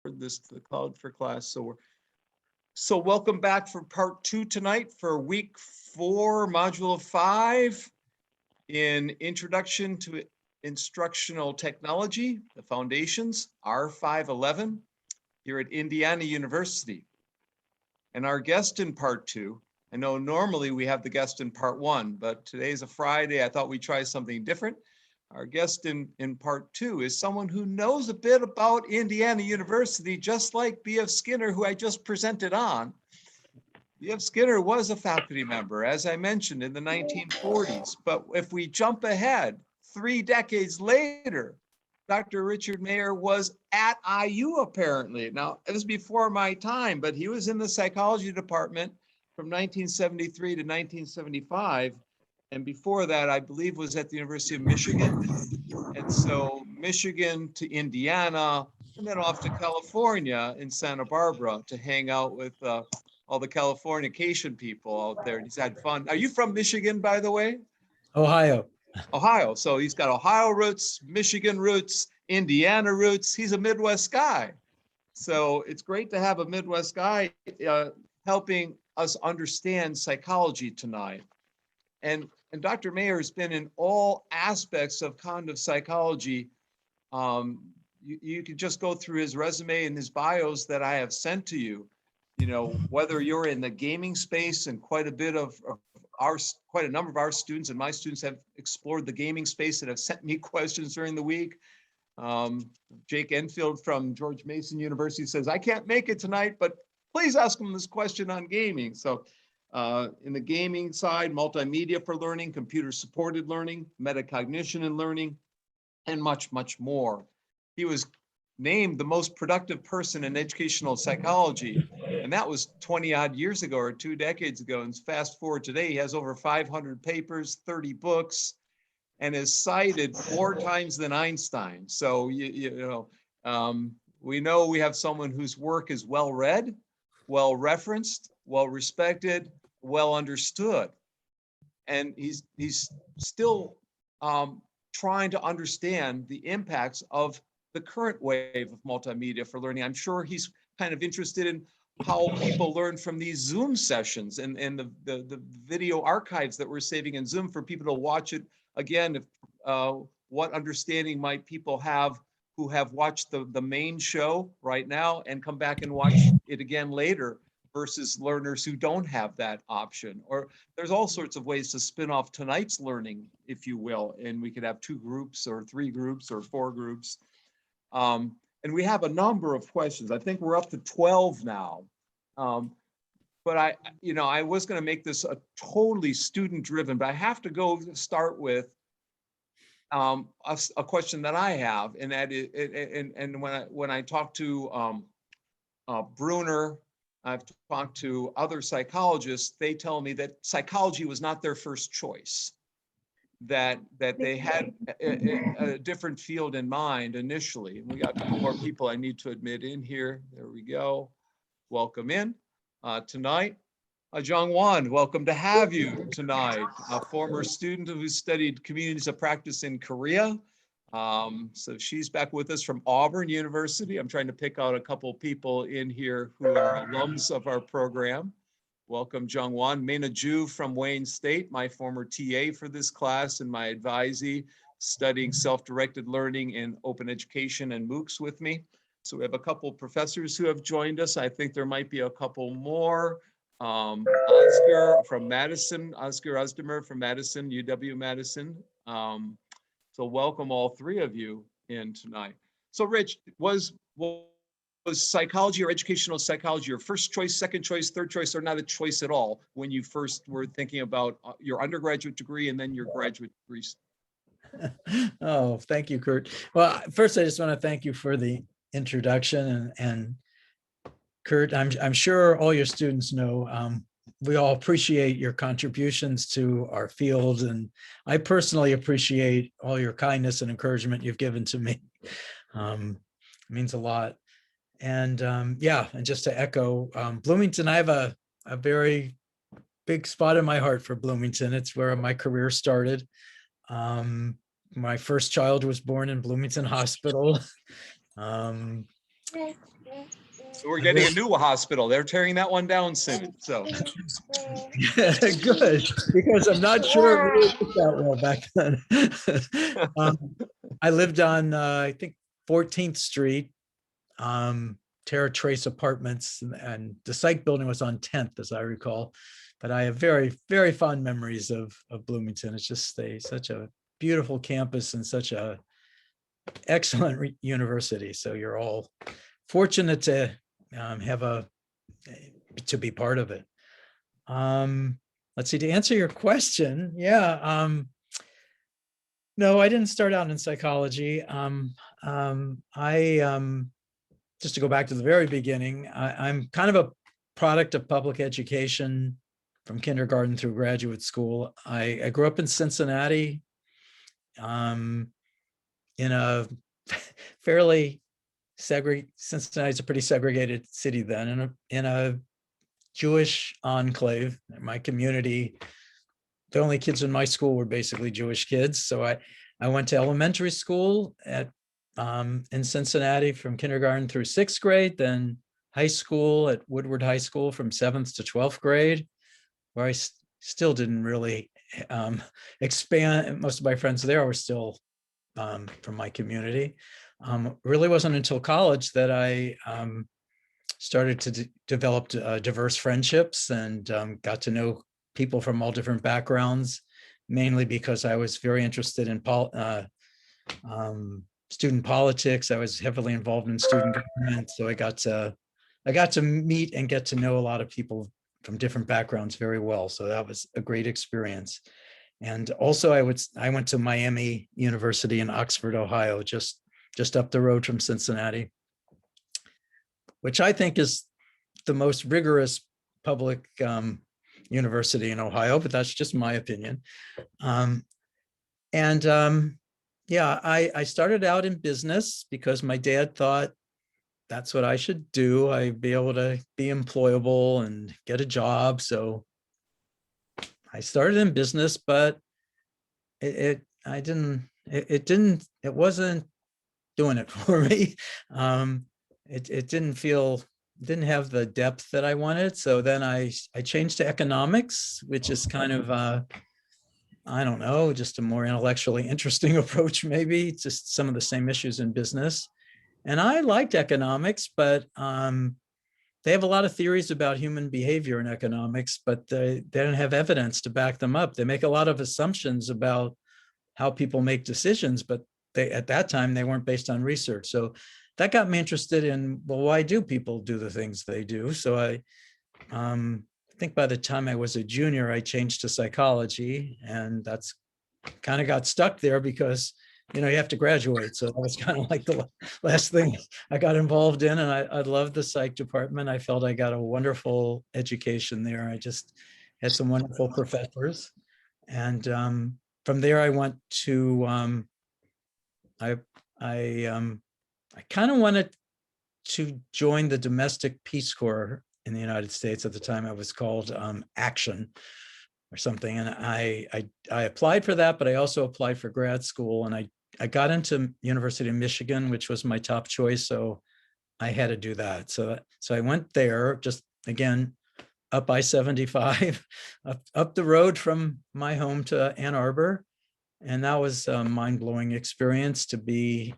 this to the cloud for class. So welcome back for part 2 tonight for week 4, module 5 in Introduction to Instructional Technology, the Foundations, R511 here at Indiana University. And our guest in part 2, I know normally we have the guest in part 1, but today's a Friday. I thought we'd try something different. Our guest in part 2 is someone who knows a bit about Indiana University, just like B.F. Skinner, who I just presented on. B.F. Skinner was a faculty member, as I mentioned, in the 1940s. But if we jump ahead 3 decades later, Dr. Richard Mayer was at IU apparently. Now, it was before my time, but he was in the psychology department from 1973 to 1975. And before that, I believe, was at the University of Michigan. And so Michigan to Indiana, and then off to California in Santa Barbara to hang out with all the Californication people out there. He's had fun. Are you from Michigan, by the way? Ohio. Ohio. So he's got Ohio roots, Michigan roots, Indiana roots. He's a Midwest guy. So it's great to have a Midwest guy helping us understand psychology tonight. And Dr. Mayer has been in all aspects of cognitive psychology. You can just go through his resume and his bios that I have sent to you. You know, whether you're in the gaming space, and quite a number of our students and my students have explored the gaming space and have sent me questions during the week. Jake Enfield from George Mason University says, I can't make it tonight, but please ask him this question on gaming. So in the gaming side, multimedia for learning, computer supported learning, metacognition and learning, and much, much more. He was named the most productive person in educational psychology, and that was 20 odd years ago or 2 decades ago. And fast forward today, he has over 500 papers, 30 books, and is cited 4 times than Einstein. So we know we have someone whose work is well read, well referenced, well respected, well understood, and he's still trying to understand the impacts of the current wave of multimedia for learning. I'm sure he's kind of interested in how people learn from these Zoom sessions and the video archives that we're saving in Zoom for people to watch it again. What understanding might people have who have watched the main show right now and come back and watch it again later, versus learners who don't have that option? Or there's all sorts of ways to spin off tonight's learning, if you will, and we could have 2 groups or 3 groups or 4 groups. And we have a number of questions. I think we're up to 12 now. But I was going to make this a totally student driven, but I have to go start with a question that I have, and that is, and when I talk to Bruner, I've talked to other psychologists, they tell me that psychology was not their first choice, that they had a different field in mind initially. And we got a couple more people I need to admit in here. There we go. Welcome in tonight. Jong Won, welcome to have you tonight. A former student who studied communities of practice in Korea. So she's back with us from Auburn University. I'm trying to pick out a couple people in here who are alums of our program. Welcome, Jung Won. Mena Ju from Wayne State, my former TA for this class and my advisee, studying self-directed learning in open education and MOOCs with me. So we have a couple professors who have joined us. I think there might be a couple more. Oscar from Madison, Oscar Özdemer from Madison, UW-Madison. So welcome all 3 of you in tonight. So Rich, was psychology or educational psychology your first choice, second choice, third choice, or not a choice at all when you first were thinking about your undergraduate degree and then your graduate degrees? Oh, thank you, Kurt. Well, first, I just want to thank you for the introduction, and Kurt, I'm sure all your students know we all appreciate your contributions to our field, and I personally appreciate all your kindness and encouragement you've given to me. It means a lot. And yeah, and just to echo, Bloomington, I have a very big spot in my heart for Bloomington. It's where my career started. My first child was born in Bloomington Hospital. So we're getting a new hospital. They're tearing that one down soon. So Good, because I'm not sure it really looked that well back then. I lived on, I think, 14th Street, Terra Trace Apartments, and the psych building was on 10th, as I recall. But I have very, very fond memories of Bloomington. It's just such a beautiful campus and such a excellent university. So you're all fortunate to to be part of it. Let's see, to answer your question, yeah. No, I didn't start out in psychology. Just to go back to the very beginning, I'm kind of a product of public education from kindergarten through graduate school. I grew up in Cincinnati, in a fairly Cincinnati's a pretty segregated city then, in a Jewish enclave. My community, the only kids in my school were basically Jewish kids. So I went to elementary school in Cincinnati from kindergarten through 6th grade, then high school at Woodward High School from 7th to 12th grade, where I still didn't really expand. Most of my friends there were still from my community. Really wasn't until college that I started to develop diverse friendships and got to know people from all different backgrounds, mainly because I was very interested in student politics. I was heavily involved in student government, so I got to meet and get to know a lot of people from different backgrounds very well. So that was a great experience. And also I went to Miami University in Oxford, Ohio, just up the road from Cincinnati, which I think is the most rigorous public university in Ohio, but that's just my opinion. Yeah, I started out in business because my dad thought that's what I should do. I'd be able to be employable and get a job. So I started in business, but it wasn't doing it for me. It didn't have the depth that I wanted. So then I changed to economics, which is kind of I don't know, just a more intellectually interesting approach, maybe. Just some of the same issues in business. And I liked economics, but they have a lot of theories about human behavior in economics, but they don't have evidence to back them up. They make a lot of assumptions about how people make decisions, but at that time, they weren't based on research. So that got me interested in, well, why do people do the things they do? So I think by the time I was a junior, I changed to psychology, and that's kind of got stuck there because you have to graduate. So that was kind of like the last thing I got involved in. And I loved the psych department. I felt I got a wonderful education there. I just had some wonderful professors. And from there, I went to, I kind of wanted to join the domestic Peace Corps in the United States. At the time, it was called Action or something. And I applied for that, but I also applied for grad school, and I got into University of Michigan, which was my top choice. So I had to do that. So I went there, just again, up I-75, up the road from my home to Ann Arbor. And that was a mind-blowing experience to be,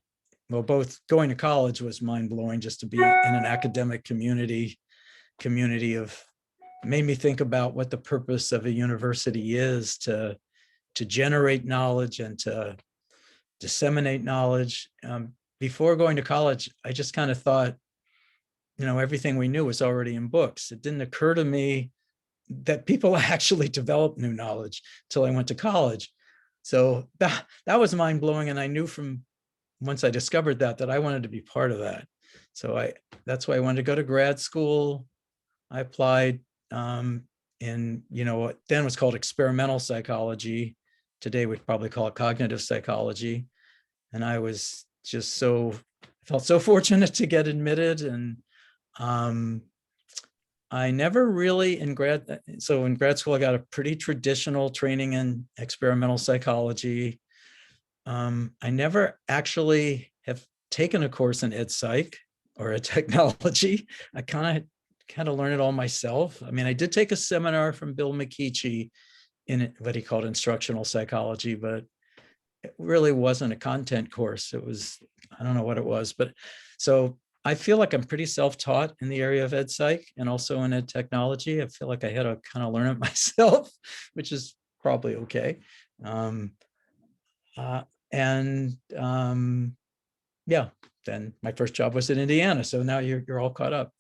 well, both going to college was mind-blowing, just to be in an academic community of, made me think about what the purpose of a university is, to generate knowledge and to disseminate knowledge. Before going to college, I just kind of thought, everything we knew was already in books. It didn't occur to me that people actually develop new knowledge until I went to college. So that was mind blowing. And I knew from once I discovered that I wanted to be part of that. So that's why I wanted to go to grad school. I applied in, what then was called experimental psychology. Today we'd probably call it cognitive psychology. And I was just I felt so fortunate to get admitted. And I never really in grad school, I got a pretty traditional training in experimental psychology. I never actually have taken a course in ed psych. or a technology. I kind of learned it all myself. I mean, I did take a seminar from Bill McKeechee in what he called instructional psychology, but it really wasn't a content course. It was, I don't know what it was, but so I feel like I'm pretty self-taught in the area of ed psych and also in ed technology. I feel like I had to kind of learn it myself, which is probably okay. Um, uh, and yeah, then my first job was in Indiana. So now you're all caught up.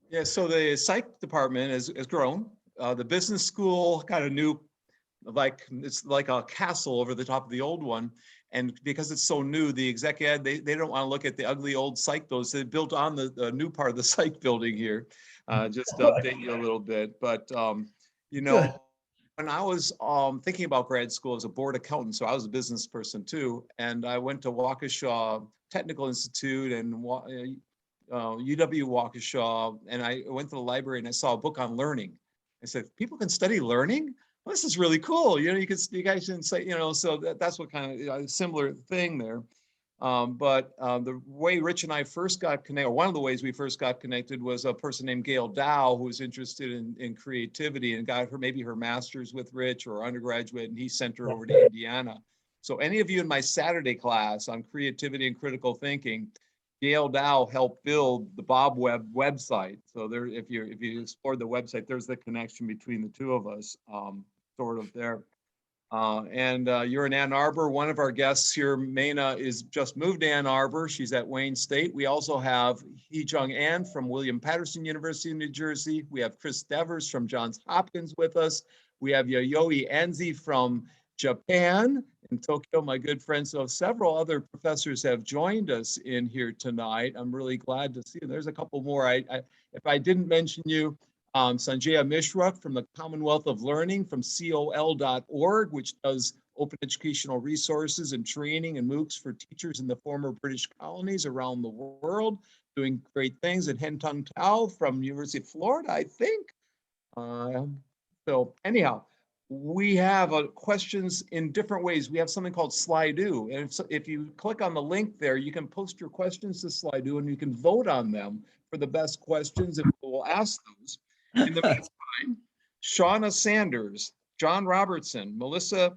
Yeah, so the psych department has grown. The business school got a new, like, it's like a castle over the top of the old one. And because it's so new, the exec ed, they don't want to look at the ugly old psych buildings. They built on the new part of the psych building here, just to update you a little bit. But, you Good. know, when I was thinking about grad school as a board accountant, so I was a business person too, and I went to Waukesha Technical Institute and UW Waukesha, and I went to the library and I saw a book on learning. I said, people can study learning? Well, this is really cool. You know, you guys can say, you know, so that's what kind of, you know, similar thing there. But the way Rich and I first got connected, or one of the ways we first got connected, was a person named Gail Dow, who was interested in creativity and got her, maybe her master's with Rich or undergraduate, and he sent her over to Indiana. So any of you in my Saturday class on creativity and critical thinking, Gail Dow helped build the Bob Webb website. So there, if you explore the website, there's the connection between the two of us, sort of there. And you're in Ann Arbor. One of our guests here, Maina, is just moved to Ann Arbor. She's at Wayne State. We also have Hee-Jung Ahn from William Patterson University in New Jersey. We have Chris Devers from Johns Hopkins with us. We have Yayoi Anzi from Japan in Tokyo, my good friend. So several other professors have joined us in here tonight. I'm really glad to see you. There's a couple more. If I didn't mention you, Sanjaya Mishra from the Commonwealth of Learning from COL.org, which does open educational resources and training and MOOCs for teachers in the former British colonies around the world, doing great things. And Hen Tung Tao from University of Florida, I think. So anyhow, we have questions in different ways. We have something called Slido. And if you click on the link there, you can post your questions to Slido and you can vote on them for the best questions, and we'll ask those. In the meantime, Shauna Sanders, John Robertson, Melissa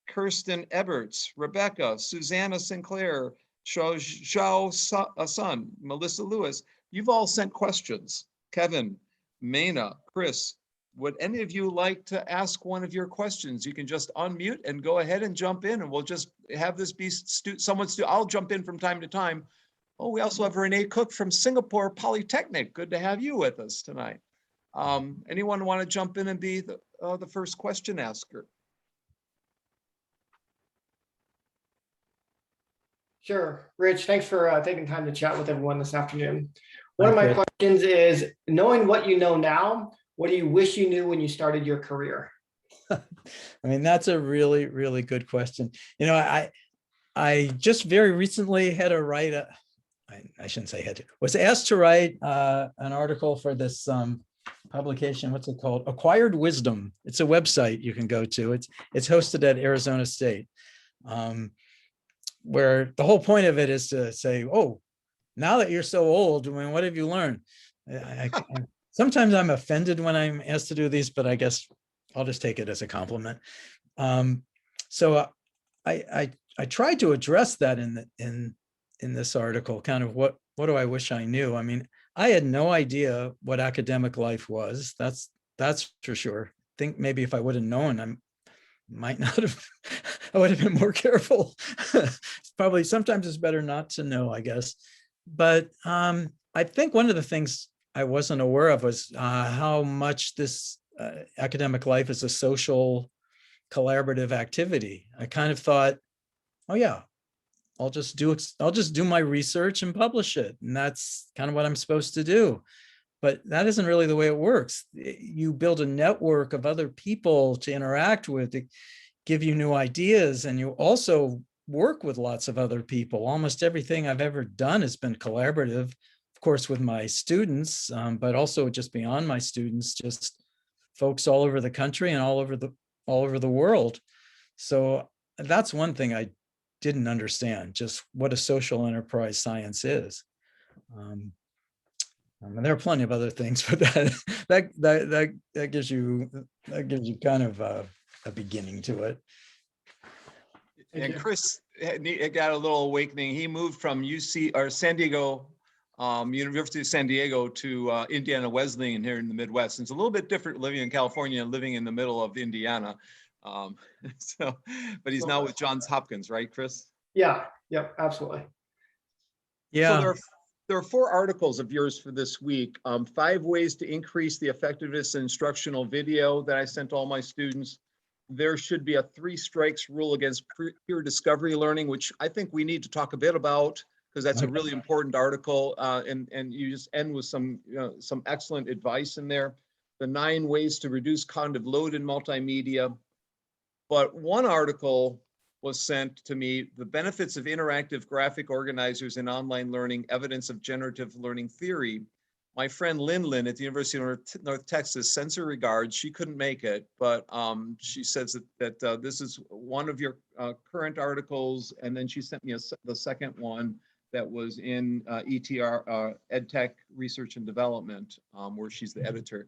Kirsten Eberts, Rebecca, Susanna Sinclair, Zhao Sun, Melissa Lewis, you've all sent questions. Kevin, Maina, Chris, would any of you like to ask one of your questions? You can just unmute and go ahead and jump in, and we'll just have this be I'll jump in from time to time. Oh, we also have Renee Cook from Singapore Polytechnic. Good to have you with us tonight. Anyone want to jump in and be the first question asker? Sure. Rich, thanks for taking time to chat with everyone this afternoon. One of my questions is, knowing what you know now, what do you wish you knew when you started your career? I mean, that's a really, really good question. You know, I just very recently had to write I shouldn't say had to, was asked to write an article for this publication. What's it called? Acquired Wisdom. It's a website you can go to. It's hosted at Arizona State, where the whole point of it is to say, oh, now that you're so old, I mean, what have you learned? Sometimes I'm offended when I'm asked to do these, but I guess I'll just take it as a compliment. So I tried to address that in this article, kind of what do I wish I knew? I mean, I had no idea what academic life was. That's for sure. I think maybe if I would have known, I might not have, I would have been more careful. Probably sometimes it's better not to know, I guess. But I think one of the things I wasn't aware of was how much this academic life is a social collaborative activity. I kind of thought, oh yeah, I'll just do my research and publish it. And that's kind of what I'm supposed to do. But that isn't really the way it works. You build a network of other people to interact with, to give you new ideas. And you also work with lots of other people. Almost everything I've ever done has been collaborative, of course, with my students, but also just beyond my students, just folks all over the country and all over the world. So that's one thing I didn't understand, just what a social enterprise science is. And there are plenty of other things, but that gives you kind of a beginning to it. Thank And you. Chris got a little awakening. He moved from UC or San Diego, University of San Diego to Indiana Wesleyan here in the Midwest. And it's a little bit different living in California and living in the middle of Indiana. So, but he's now with Johns Hopkins, right, Chris? Yeah, yep, absolutely. So Yeah, there are 4 articles of yours for this week. 5 ways to increase the effectiveness of instructional video that I sent all my students. There should be a 3 strikes rule against peer discovery learning, which I think we need to talk a bit about because that's a really important article. And you just end with some excellent advice in there. The 9 ways to reduce cognitive load in multimedia. But one article was sent to me, the benefits of interactive graphic organizers in online learning, evidence of generative learning theory. My friend Lin at the University of North Texas sends her regards. She couldn't make it, but she says that this is one of your current articles. And then she sent me the second one that was in ETR, EdTech Research and Development, where she's the editor.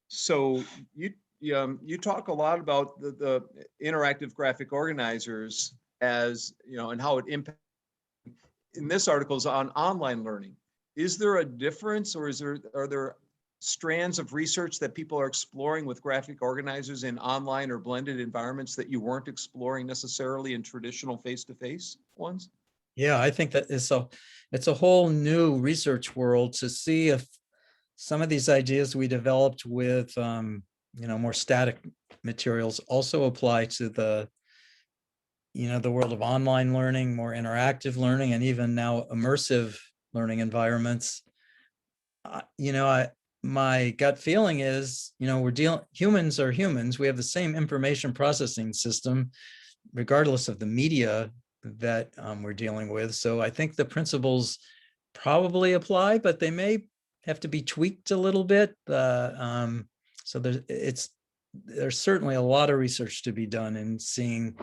So you talk a lot about the interactive graphic organizers as, and how it impacts. In this article is on online learning. Is there a difference, or are there strands of research that people are exploring with graphic organizers in online or blended environments that you weren't exploring necessarily in traditional face-to-face ones? yeah, I think that it's a whole new research world to see if some of these ideas we developed with more static materials also apply to the world of online learning, more interactive learning, and even now immersive learning environments. My gut feeling is, humans are humans. We have the same information processing system, regardless of the media that we're dealing with. So I think the principles probably apply, but they may have to be tweaked a little bit. So there's certainly a lot of research to be done in seeing,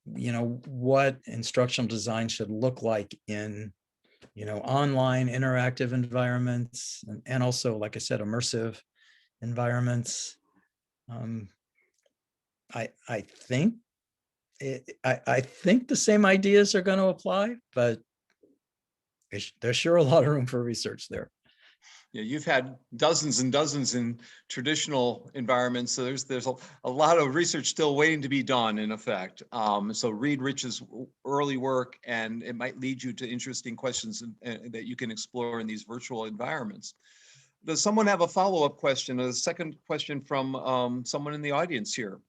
what instructional design should look like in, online interactive environments, and also, like I said, immersive environments. I think I think the same ideas are going to apply, but there's sure a lot of room for research there. Yeah, you've had dozens and dozens in traditional environments, so there's a lot of research still waiting to be done, in effect. So read Rich's early work, and it might lead you to interesting questions that you can explore in these virtual environments. Does someone have a follow-up question? A second question from someone in the audience here?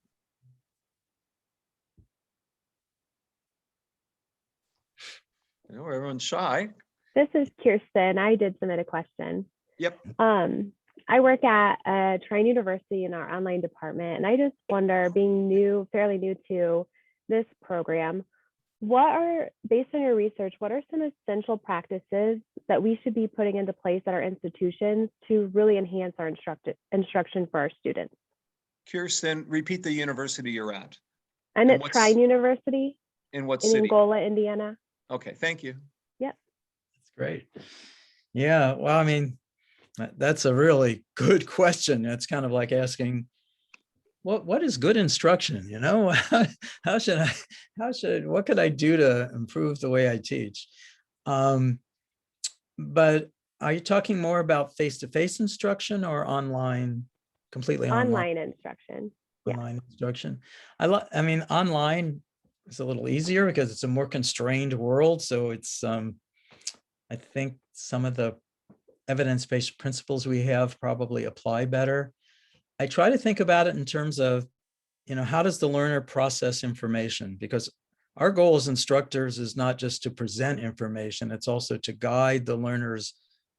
I know everyone's shy. This is Kirsten. I did submit a question. Yep. I work at Trine University in our online department, and I just wonder, being fairly new to this program, based on your research, what are some essential practices that we should be putting into place at our institutions to really enhance our instruction for our students? Kirsten, repeat the university you're at. I'm at Trine University in what in city? Angola, Indiana. Okay, thank you. Yep. That's great. Yeah, well, I mean, that's a really good question. It's kind of like asking, what is good instruction? What could I do to improve the way I teach? But are you talking more about face-to-face instruction or online, completely online instruction? Online instruction. I mean, online is a little easier because it's a more constrained world. So it's, I think some of the evidence-based principles we have probably apply better. I try to think about it in terms of, how does the learner process information? Because our goal as instructors is not just to present information, it's also to guide the learner's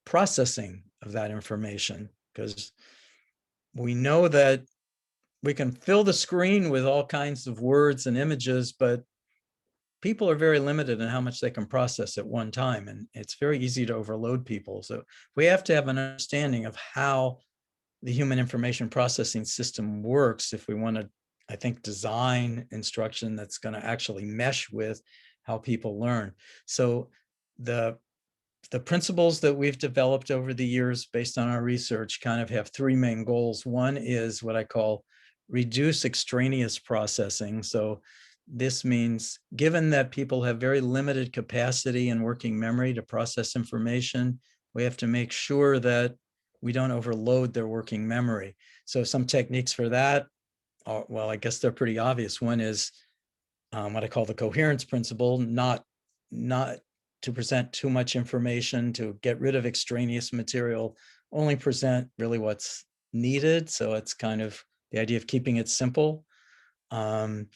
processing of that information. Because we know that we can fill the screen with all kinds of words and images, but people are very limited in how much they can process at one time, and it's very easy to overload people. So we have to have an understanding of how the human information processing system works if we want to, I think, design instruction that's going to actually mesh with how people learn. So the the principles that we've developed over the years based on our research kind of have three main goals. One is what I call reduce extraneous processing. So this means, given that people have very limited capacity and working memory to process information, we have to make sure that we don't overload their working memory. So some techniques for that are, well, I guess they're pretty obvious. One is what I call the coherence principle, not to present too much information, to get rid of extraneous material, only present really what's needed. So it's kind of the idea of keeping it simple. So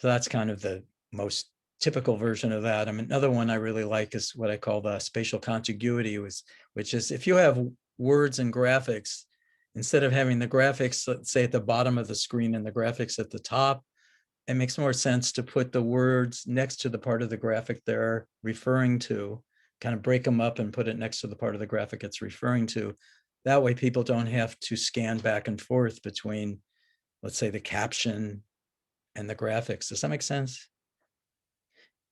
that's kind of the most typical version of that. I mean, another one I really like is what I call the spatial contiguity, which is if you have words and graphics, instead of having the graphics, let's say at the bottom of the screen and the graphics at the top, it makes more sense to put the words next to the part of the graphic they're referring to, kind of break them up and put it next to the part of the graphic it's referring to. That way people don't have to scan back and forth between, let's say, the caption and the graphics. Does that make sense?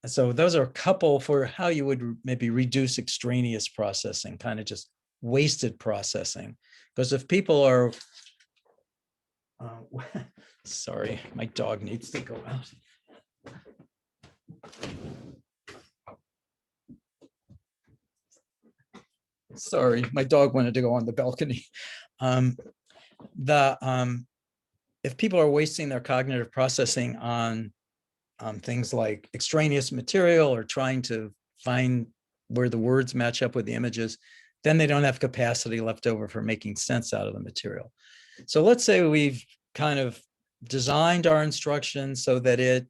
So those are a couple for how you would maybe reduce extraneous processing, kind of just wasted processing. Because if people are, sorry, my dog needs to go out. Sorry, my dog wanted to go on the balcony. If people are wasting their cognitive processing on things like extraneous material or trying to find where the words match up with the images, then they don't have capacity left over for making sense out of the material. So let's say we've kind of designed our instruction so that it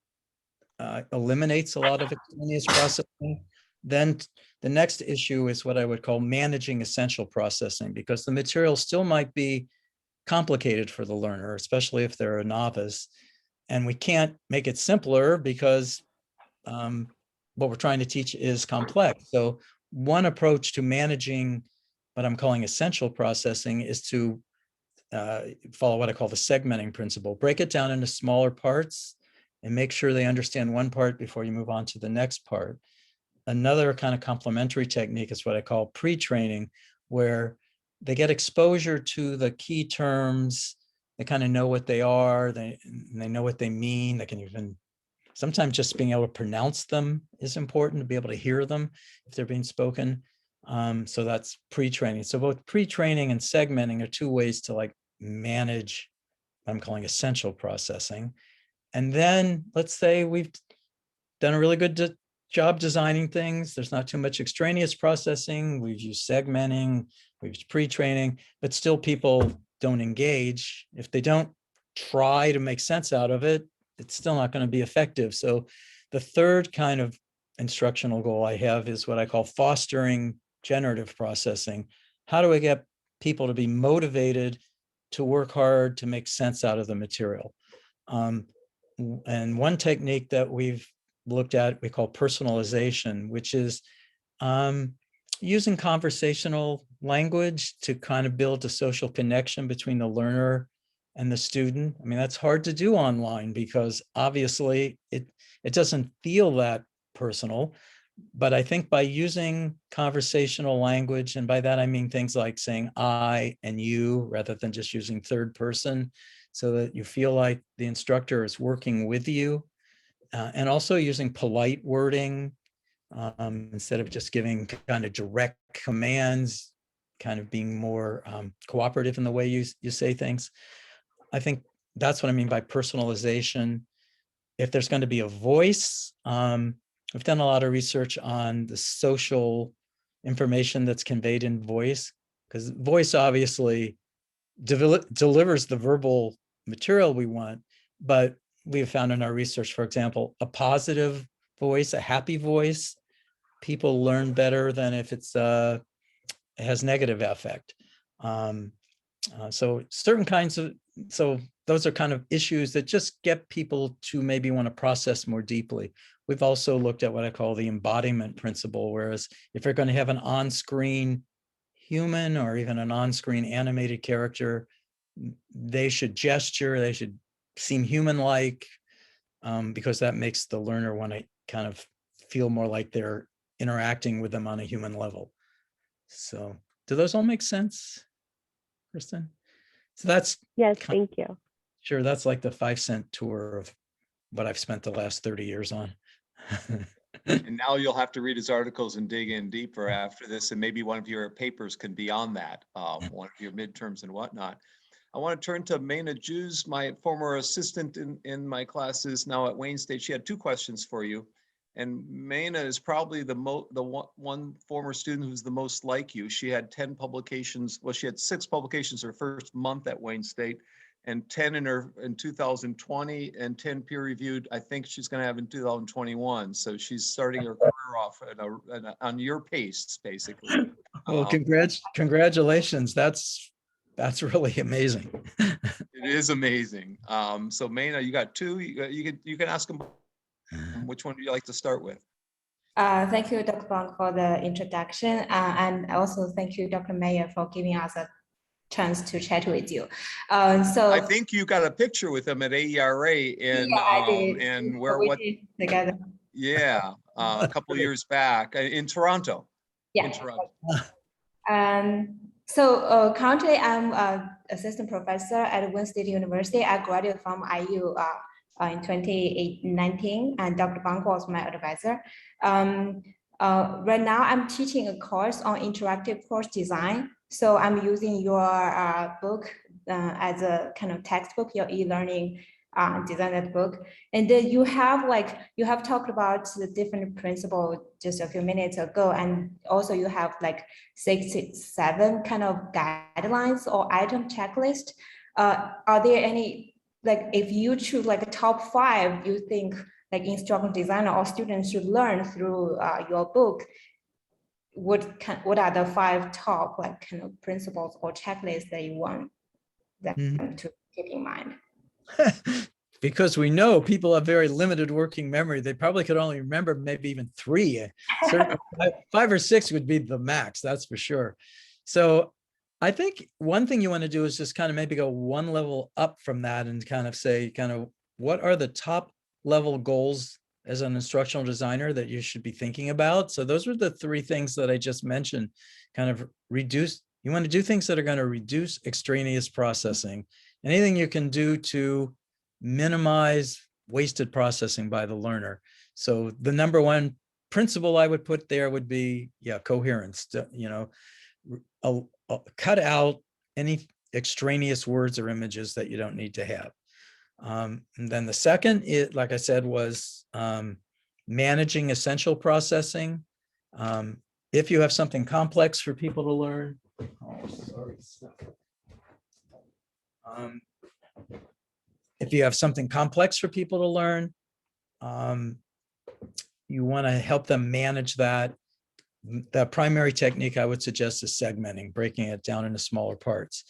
eliminates a lot of extraneous processing. Then the next issue is what I would call managing essential processing, because the material still might be complicated for the learner, especially if they're a novice. And we can't make it simpler because what we're trying to teach is complex. So one approach to managing what I'm calling essential processing is to follow what I call the segmenting principle. Break it down into smaller parts and make sure they understand one part before you move on to the next part. Another kind of complementary technique is what I call pre-training, where they get exposure to the key terms. They kind of know what they are. They know what they mean. They can even, sometimes just being able to pronounce them is important, to be able to hear them if they're being spoken. So that's pre-training. So both pre-training and segmenting are two ways to like manage what I'm calling essential processing. And then let's say we've done a really good job designing things. There's not too much extraneous processing. We've used segmenting, we've used pre-training, but still people don't engage. If they don't try to make sense out of it, it's still not going to be effective. So the third kind of instructional goal I have is what I call fostering generative processing. How do I get people to be motivated to work hard to make sense out of the material? And one technique that we've looked at, we call personalization, which is using conversational language to kind of build a social connection between the learner and the student. I mean, that's hard to do online because obviously it doesn't feel that personal. But I think by using conversational language, and by that I mean things like saying I and you rather than just using third person, so that you feel like the instructor is working with you, and also using polite wording instead of just giving kind of direct commands, kind of being more cooperative in the way you say things. I think that's what I mean by personalization. If there's going to be a voice, we've done a lot of research on the social information that's conveyed in voice, because voice obviously delivers the verbal material we want, but we have found in our research, for example, a positive voice, a happy voice, people learn better than if it has negative affect. So certain kinds of, so those are kind of issues that just get people to maybe want to process more deeply. We've also looked at what I call the embodiment principle, whereas if you're going to have an on-screen human or even an on-screen animated character, they should gesture, they should seem human-like, because that makes the learner want to kind of feel more like they're interacting with them on a human level. So do those all make sense, Kristen? So that's Yes, kind thank you. sure, that's like the 5-cent tour of what I've spent the last 30 years on. And now you'll have to read his articles and dig in deeper after this, and maybe one of your papers can be on that, one of your midterms and whatnot. I want to turn to Maina Jews, my former assistant in my classes now at Wayne State. She had 2 questions for you. And Maina is probably the one former student who's the most like you. She had 10 publications. Well, she had 6 publications her first month at Wayne State, and 10 in 2020, and 10 peer reviewed. I think she's going to have in 2021. So she's starting her career off on your pace, basically. Well, congratulations. That's really amazing. It is amazing. So Maina, you got 2. You can ask them. Which one would you like to start with? Thank you, Dr. Bonk, for the introduction. And also thank you, Dr. Mayer, for giving us a chance to chat with you. So I think you got a picture with him at AERA and where we what did together. Yeah, a couple years back in Toronto. Yeah. In Toronto. So currently I'm an assistant professor at Wayne State University. I graduated from IU in 2019, and Dr. Bonk was my advisor. Right now I'm teaching a course on interactive course design. So I'm using your book as a kind of textbook, your e-learning design book. And then you have talked about the different principles just a few minutes ago. And also you have like 6-7 kind of guidelines or item checklist. Are there any, like if you choose like a top 5, you think like instructional designer or students should learn through your book, what are the 5 top like kind of principles or checklists that you want them to keep in mind? Because we know people have very limited working memory. They probably could only remember maybe even 3. Certainly 5 or 6 would be the max, that's for sure. So I think one thing you want to do is just kind of maybe go one level up from that and kind of say, kind of what are the top level goals as an instructional designer that you should be thinking about? So those are the 3 things that I just mentioned. Kind of reduce, you want to do things that are going to reduce extraneous processing. Anything you can do to minimize wasted processing by the learner. So the number 1 principle I would put there would be, coherence. Cut out any extraneous words or images that you don't need to have. And then the second, like I said, was managing essential processing. If you have something complex for people to learn, if you have something complex for people to learn, you want to help them manage that. The primary technique I would suggest is segmenting, breaking it down into smaller parts.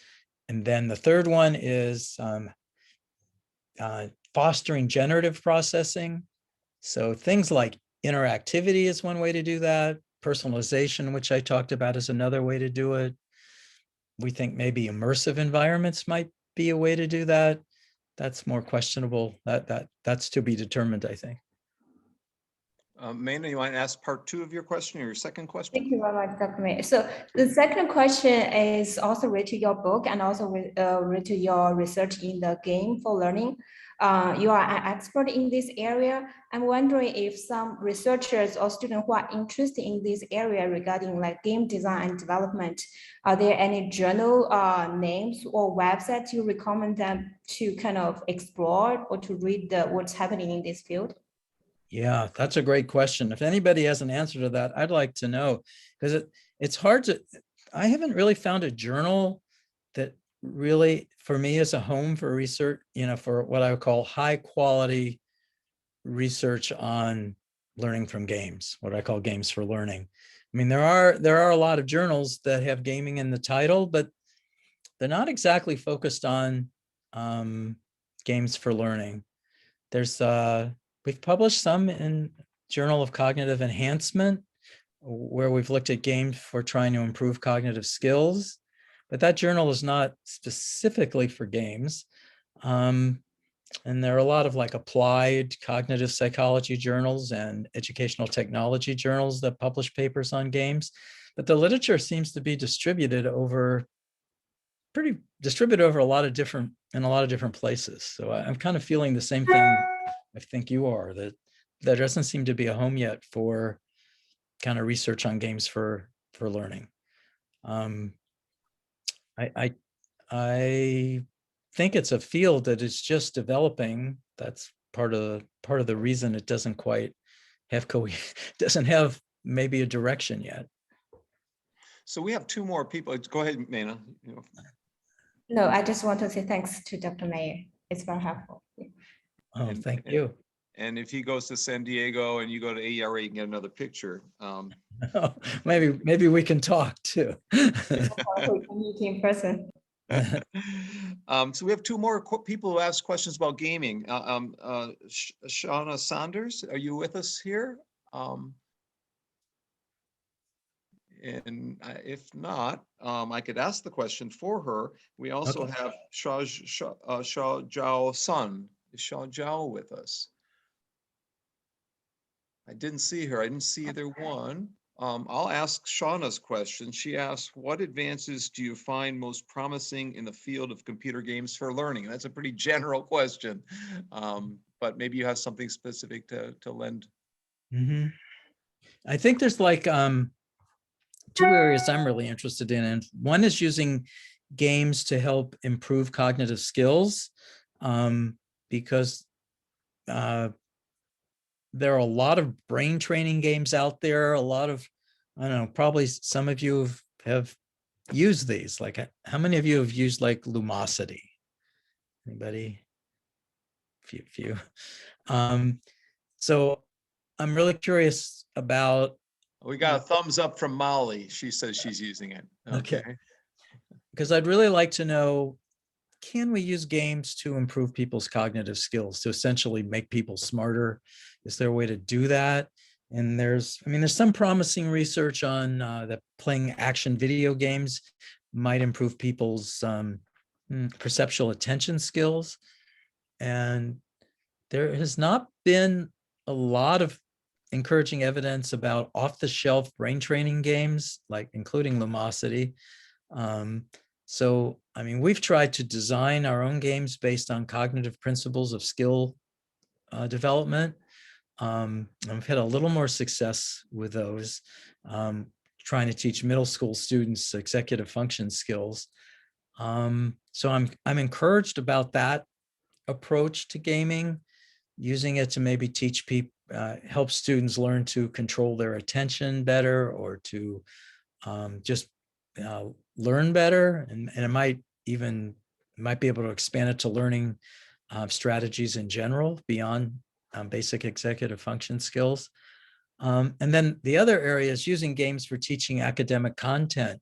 And then the third one is fostering generative processing. So things like interactivity is one way to do that. Personalization, which I talked about, is another way to do it. We think maybe immersive environments might be a way to do that. That's more questionable. That's to be determined, I think. Maina, you want to ask part 2 of your question or your second question? Thank you very much, Dr. May. So the second question is also related to your book and also related to your research in the game for learning. You are an expert in this area. I'm wondering if some researchers or students who are interested in this area regarding like game design and development, are there any journal names or websites you recommend them to kind of explore or to read what's happening in this field? Yeah, that's a great question. If anybody has an answer to that, I'd like to know, because it's hard to, I haven't really found a journal that really, for me, is a home for research, for what I would call high quality research on learning from games, what I call games for learning. I mean, there are a lot of journals that have gaming in the title, but they're not exactly focused on games for learning. We've published some in Journal of Cognitive Enhancement, where we've looked at games for trying to improve cognitive skills, but that journal is not specifically for games. And there are a lot of like applied cognitive psychology journals and educational technology journals that publish papers on games. But the literature seems to be distributed over a lot of different places. So I'm kind of feeling the same thing I think you are, that there doesn't seem to be a home yet for kind of research on games for learning. I think it's a field that is just developing. That's part of the reason it doesn't quite have doesn't have maybe a direction yet. So we have two more people. Go ahead, Mena. You know. No, I just want to say thanks to Dr. Mayer. It's very helpful. Oh, thank you. And if he goes to San Diego and you go to AERA, you can get another picture. Maybe we can talk too. We can meet in person. So we have two more people who asked questions about gaming. Shauna Saunders, are you with us here? And if not, I could ask the question for her. We also have Shao Zhao Sun. Is Shao Zhao with us? I didn't see her. I didn't see either one. I'll ask Shauna's question. She asked, what advances do you find most promising in the field of computer games for learning? That's a pretty general question, but maybe you have something specific to lend. Mm-hmm. I think there's like two areas I'm really interested in. And one is using games to help improve cognitive skills, because there are a lot of brain training games out there. A lot of, I don't know, probably some of you have used these. Like, how many of you have used like Lumosity? Anybody? Few. So I'm really curious about. We got a thumbs up from Molly. She says she's using it. Okay. Because I'd really like to know, can we use games to improve people's cognitive skills, to essentially make people smarter? Is there a way to do that? And there's some promising research on that playing action video games might improve people's perceptual attention skills. And there has not been a lot of encouraging evidence about off-the-shelf brain training games, like including Lumosity. So, we've tried to design our own games based on cognitive principles of skill development. I've had a little more success with those, trying to teach middle school students executive function skills. So I'm encouraged about that approach to gaming, using it to maybe teach people, help students learn to control their attention better, or to just learn better, and it might be able to expand it to learning strategies in general beyond basic executive function skills. And then the other area is using games for teaching academic content.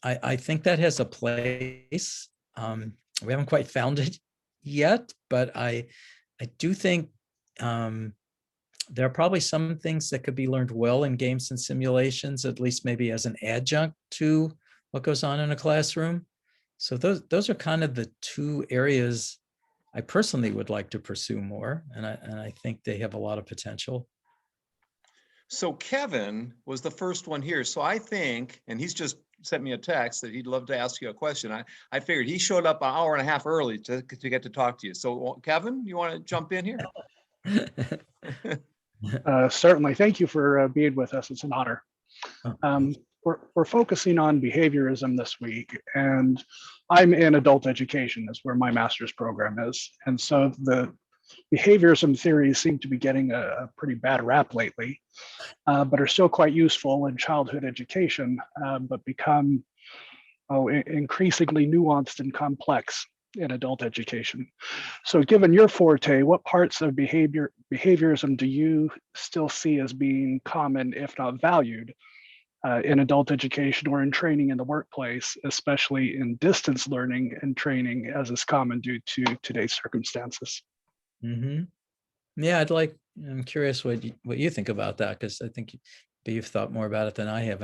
I think that has a place. We haven't quite found it yet, but I do think there are probably some things that could be learned well in games and simulations, at least maybe as an adjunct to what goes on in a classroom. So those are kind of the two areas I personally would like to pursue more, and I think they have a lot of potential. So Kevin was the first one here. So I think, and he's just sent me a text that he'd love to ask you a question. I figured he showed up an hour and a half early to get to talk to you. So Kevin, you want to jump in here? Certainly. Thank you for being with us. It's an honor. We're focusing on behaviorism this week, and I'm in adult education. That's where my master's program is. And so the behaviorism theories seem to be getting a pretty bad rap lately, but are still quite useful in childhood education, but become increasingly nuanced and complex in adult education. So given your forte, what parts of behaviorism do you still see as being common, if not valued, in adult education or in training in the workplace, especially in distance learning and training, as is common due to today's circumstances? Mm-hmm. Yeah, I'm curious what you think about that, because I think you've thought more about it than I have.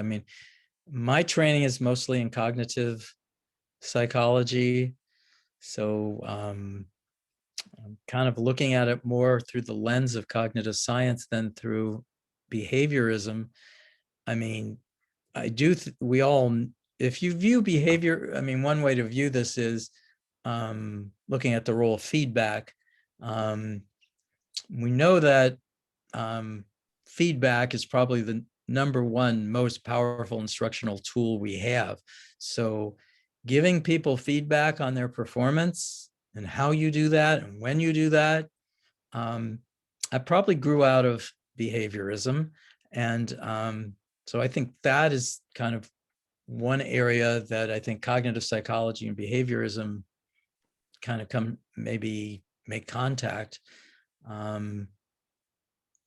My training is mostly in cognitive psychology. So I'm kind of looking at it more through the lens of cognitive science than through behaviorism. I mean, we all, if you view behavior, I mean, one way to view this is looking at the role of feedback. We know that feedback is probably the number one most powerful instructional tool we have. So giving people feedback on their performance and how you do that and when you do that, I probably grew out of behaviorism. And so I think that is kind of one area that I think cognitive psychology and behaviorism kind of maybe make contact,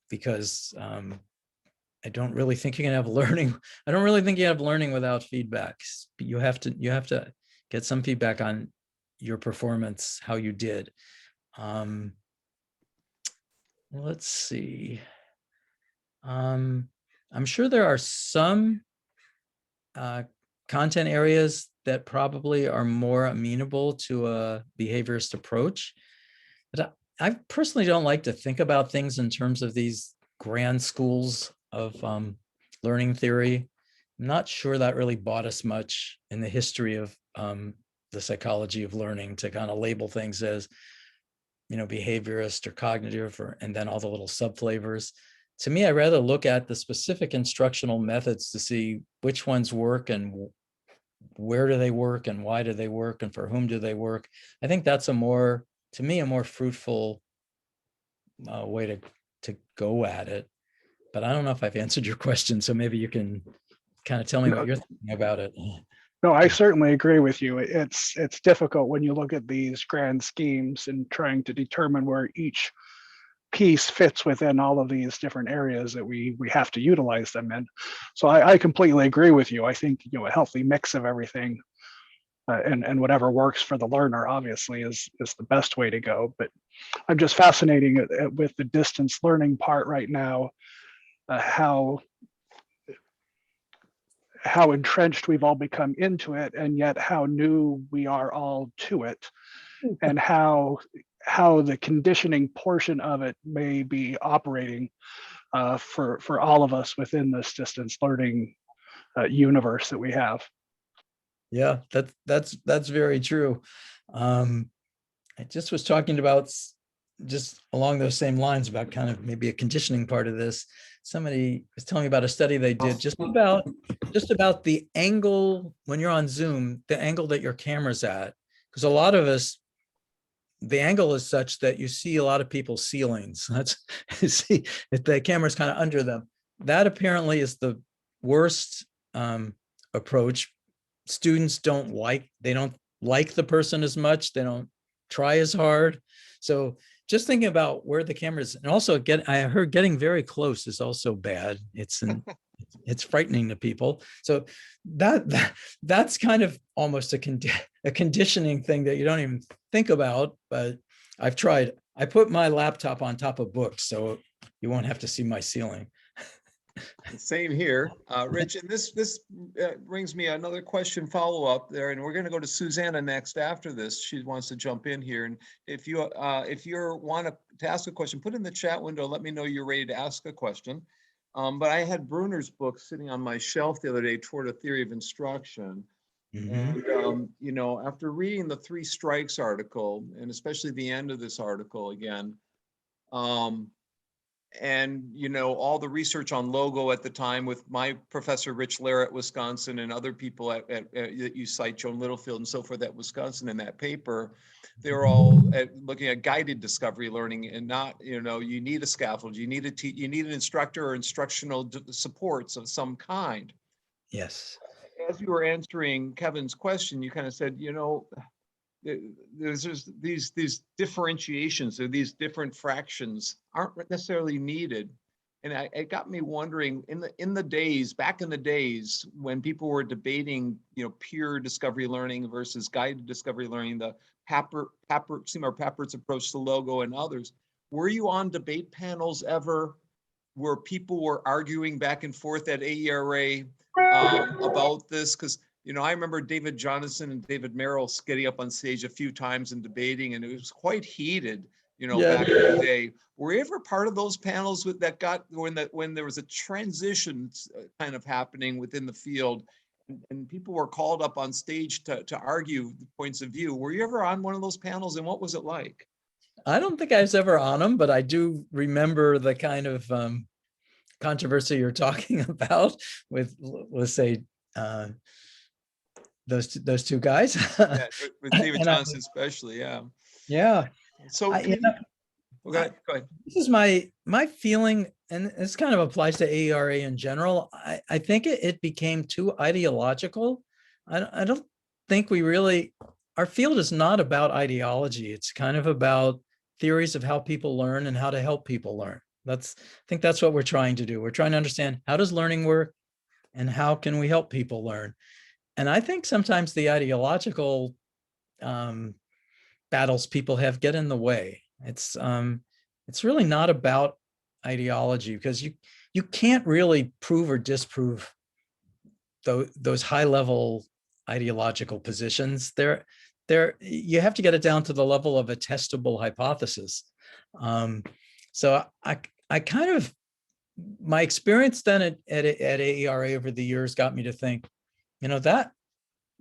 because I don't really think you can have learning. I don't really think you have learning without feedback. You have to get some feedback on your performance, how you did. Let's see. I'm sure there are some content areas that probably are more amenable to a behaviorist approach. But I personally don't like to think about things in terms of these grand schools of learning theory. I'm not sure that really bought us much in the history of the psychology of learning to kind of label things as, behaviorist or cognitive, and then all the little subflavors. To me, I rather look at the specific instructional methods to see which ones work and where do they work and why do they work and for whom do they work. I think that's to me, a more fruitful way to go at it. But I don't know if I've answered your question, so maybe you can kind of tell me what you're thinking about it. No, I certainly agree with you. It's difficult when you look at these grand schemes and trying to determine where each piece fits within all of these different areas that we have to utilize them in. So I completely agree with you. I think a healthy mix of everything and whatever works for the learner obviously is the best way to go. But I'm just fascinating with the distance learning part right now, how entrenched we've all become into it, and yet how new we are all to it, and how the conditioning portion of it may be operating for all of us within this distance learning universe that we have. Yeah, that's very true. I just was talking about just along those same lines about kind of maybe a conditioning part of this. Somebody was telling me about a study they did just about the angle when you're on Zoom, the angle that your camera's at. Because a lot of us, the angle is such that you see a lot of people's ceilings. That's see if the camera's kind of under them. That apparently is the worst approach. Students don't like the person as much. They don't try as hard. So just thinking about where the camera is, and also I heard getting very close is also bad. It's frightening to people. So that's kind of almost a conditioning thing that you don't even think about. But I've tried. I put my laptop on top of books, so you won't have to see my ceiling. Same here, Rich. And this brings me another question follow-up there, and we're going to go to Susanna next after this. She wants to jump in here, and if you want to ask a question, put in the chat window. Let me know you're ready to ask a question. But I had Bruner's book sitting on my shelf the other day, Toward a Theory of Instruction. And after reading the 3 Strikes article, and especially the end of this article again, and all the research on logo at the time with my professor Rich Lair at Wisconsin and other people that you cite, Joan Littlefield and so forth at Wisconsin in that paper, they were all looking at guided discovery learning, and not you need a scaffold, you need an instructor or instructional supports of some kind. Yes. As you were answering Kevin's question, you kind of said, there's these differentiations, or these different fractions aren't necessarily needed. And it got me wondering, back in the days when people were debating, pure discovery learning versus guided discovery learning, the Seymour Papert's approach to logo and others, were you on debate panels ever where people were arguing back and forth at AERA about this? Because You know, I remember David Jonathan and David Merrill getting up on stage a few times and debating, and it was quite heated, you know, Yeah. back in the day. Were you ever part of those panels that got when there was a transition kind of happening within the field, and people were called up on stage to argue the points of view? Were you ever on one of those panels, and what was it like? I don't think I was ever on them, but I do remember the kind of controversy you're talking about with, let's say, those two guys. Yeah, with David And I- Johnson especially, yeah. yeah, So you can know, you, go ahead, go ahead. this is my feeling, and this kind of applies to AERA in general. I think it became too ideological. I don't think we really, our field is not about ideology. It's kind of about theories of how people learn and how to help people learn. I think that's what we're trying to do. We're trying to understand, how does learning work and how can we help people learn? And I think sometimes the ideological battles people have get in the way. It's really not about ideology, because you can't really prove or disprove those high level ideological positions. You have to get it down to the level of a testable hypothesis. So I kind of, my experience then at AERA over the years got me to think, you know, that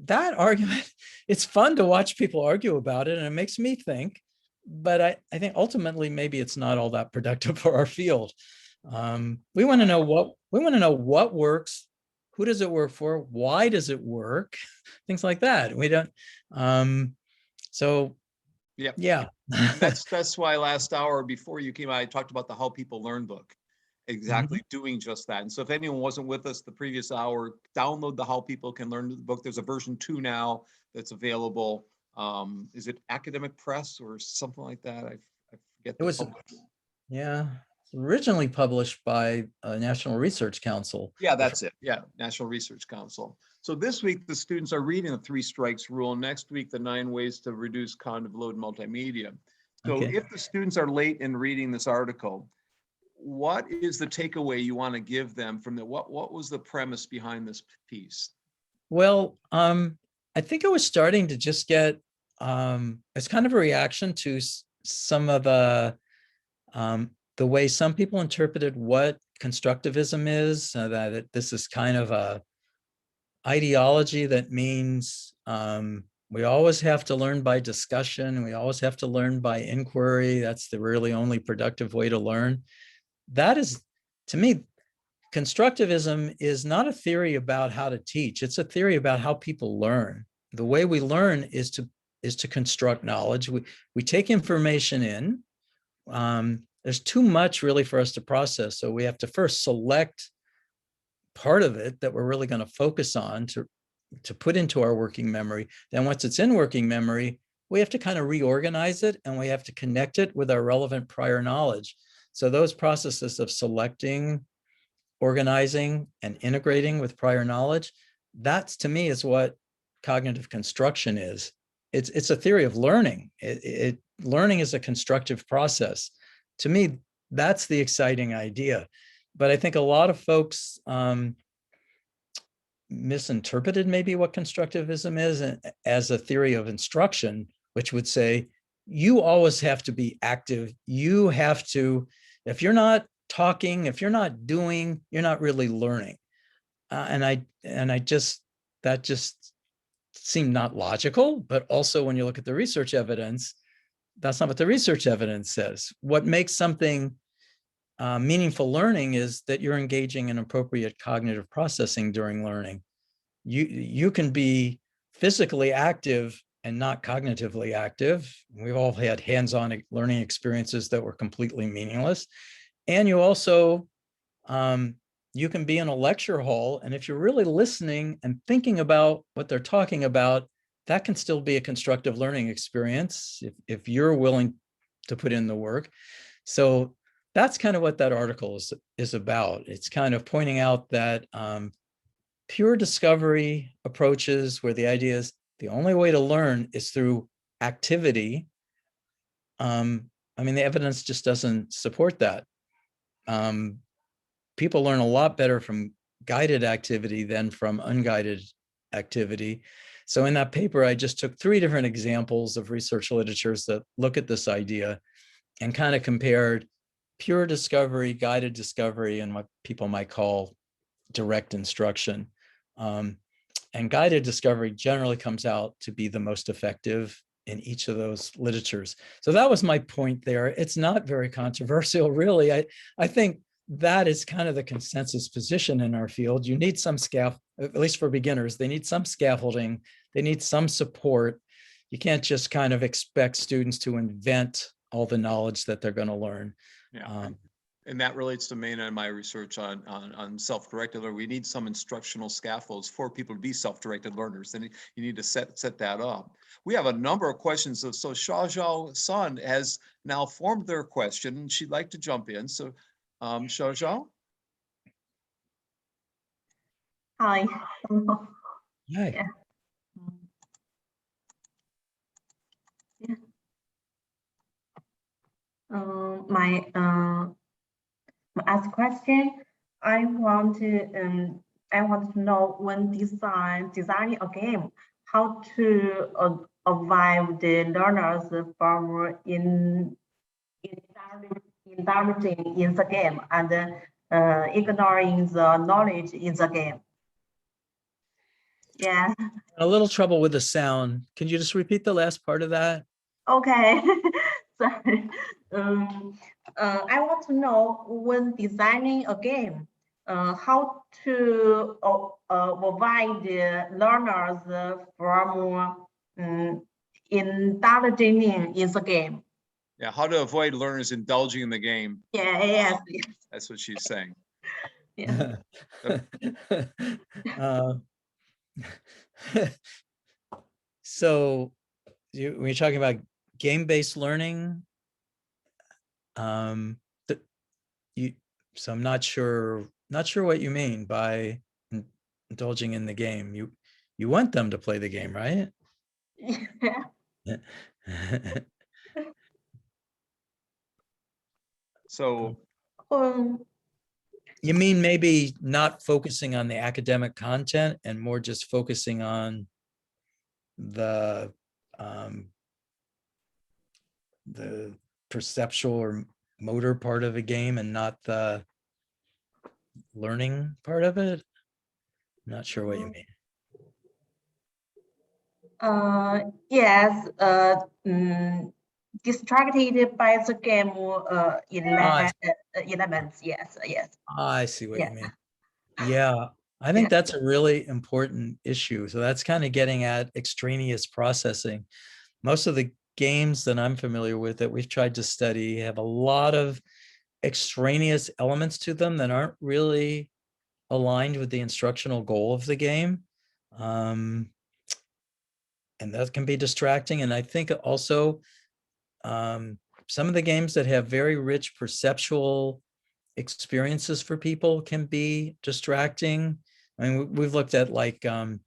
argument, it's fun to watch people argue about it, and it makes me think, but I think ultimately maybe it's not all that productive for our field. We want to know what works, who does it work for, why does it work, things like that. We don't. So Yep. yeah. That's why last hour before you came out, I talked about the How People Learn book. Exactly, doing just that. And so if anyone wasn't with us the previous hour, download the How People Can Learn the book. There's a version 2 now that's available. Is it Academic Press or something like that? I forget. It was, yeah, originally published by National Research Council. Yeah, that's it. Yeah, National Research Council. So this week, the students are reading the 3 strikes rule. Next week, the 9 ways to reduce cognitive load multimedia. So Okay. if the students are late in reading this article, what is the takeaway you want to give them from the, what was the premise behind this piece? Well, I think I was starting to just get, it's kind of a reaction to some of the way some people interpreted what constructivism is, that this is kind of a ideology that means we always have to learn by discussion. We always have to learn by inquiry. That's the really only productive way to learn. That is, to me, constructivism is not a theory about how to teach. It's a theory about how people learn. The way we learn is to construct knowledge. We take information in. There's too much really for us to process. So we have to first select part of it that we're really going to focus on to put into our working memory. Then once it's in working memory, we have to kind of reorganize it, and we have to connect it with our relevant prior knowledge. So those processes of selecting, organizing, and integrating with prior knowledge, that's, to me, is what cognitive construction is. It's a theory of learning. Learning is a constructive process. To me, that's the exciting idea. But I think a lot of folks misinterpreted maybe what constructivism is as a theory of instruction, which would say you always have to be active. You have to, if you're not talking, if you're not doing, you're not really learning. That just seemed not logical. But also, when you look at the research evidence, that's not what the research evidence says. What makes something meaningful learning is that you're engaging in appropriate cognitive processing during learning. You can be physically active and not cognitively active. We've all had hands-on learning experiences that were completely meaningless. And you also, you can be in a lecture hall, and if you're really listening and thinking about what they're talking about, that can still be a constructive learning experience if you're willing to put in the work. So that's kind of what that article is about. It's kind of pointing out that pure discovery approaches, where the idea is the only way to learn is through activity. The evidence just doesn't support that. People learn a lot better from guided activity than from unguided activity. So in that paper, I just took 3 different examples of research literatures that look at this idea and kind of compared pure discovery, guided discovery, and what people might call direct instruction. And guided discovery generally comes out to be the most effective in each of those literatures. So that was my point there. It's not very controversial, really. I think that is kind of the consensus position in our field. You need some at least for beginners, they need some scaffolding, they need some support. You can't just kind of expect students to invent all the knowledge that they're going to learn. Yeah. And that relates to main of my research on self-directed learning. We need some instructional scaffolds for people to be self-directed learners. And you need to set that up. We have a number of questions. So Xiaozhao Sun has now formed their question and she'd like to jump in. So Xiaozhao? Hi. Hi. Yeah. Yeah. My ask question. I want to know when designing a game, how to avoid the learners from indulging in the game and ignoring the knowledge in the game. Yeah. A little trouble with the sound. Can you just repeat the last part of that? Okay. Sorry. I want to know when designing a game, how to avoid the learners from indulging in the game. Yeah, how to avoid learners indulging in the game. Yeah, yes, That's what she's saying. yeah. So when you're talking about game-based learning, so I'm not sure what you mean by indulging in the game. You want them to play the game, right? Yeah. So You mean maybe not focusing on the academic content and more just focusing on the perceptual or motor part of a game and not the learning part of it? I'm not sure what you mean. Yes, distracted by the game elements. Yes, yes. I see what Yeah. you mean. Yeah, I think that's a really important issue. So that's kind of getting at extraneous processing. Most of the games that I'm familiar with that we've tried to study have a lot of extraneous elements to them that aren't really aligned with the instructional goal of the game. And that can be distracting. And I think also some of the games that have very rich perceptual experiences for people can be distracting. I mean, we've looked at like 3D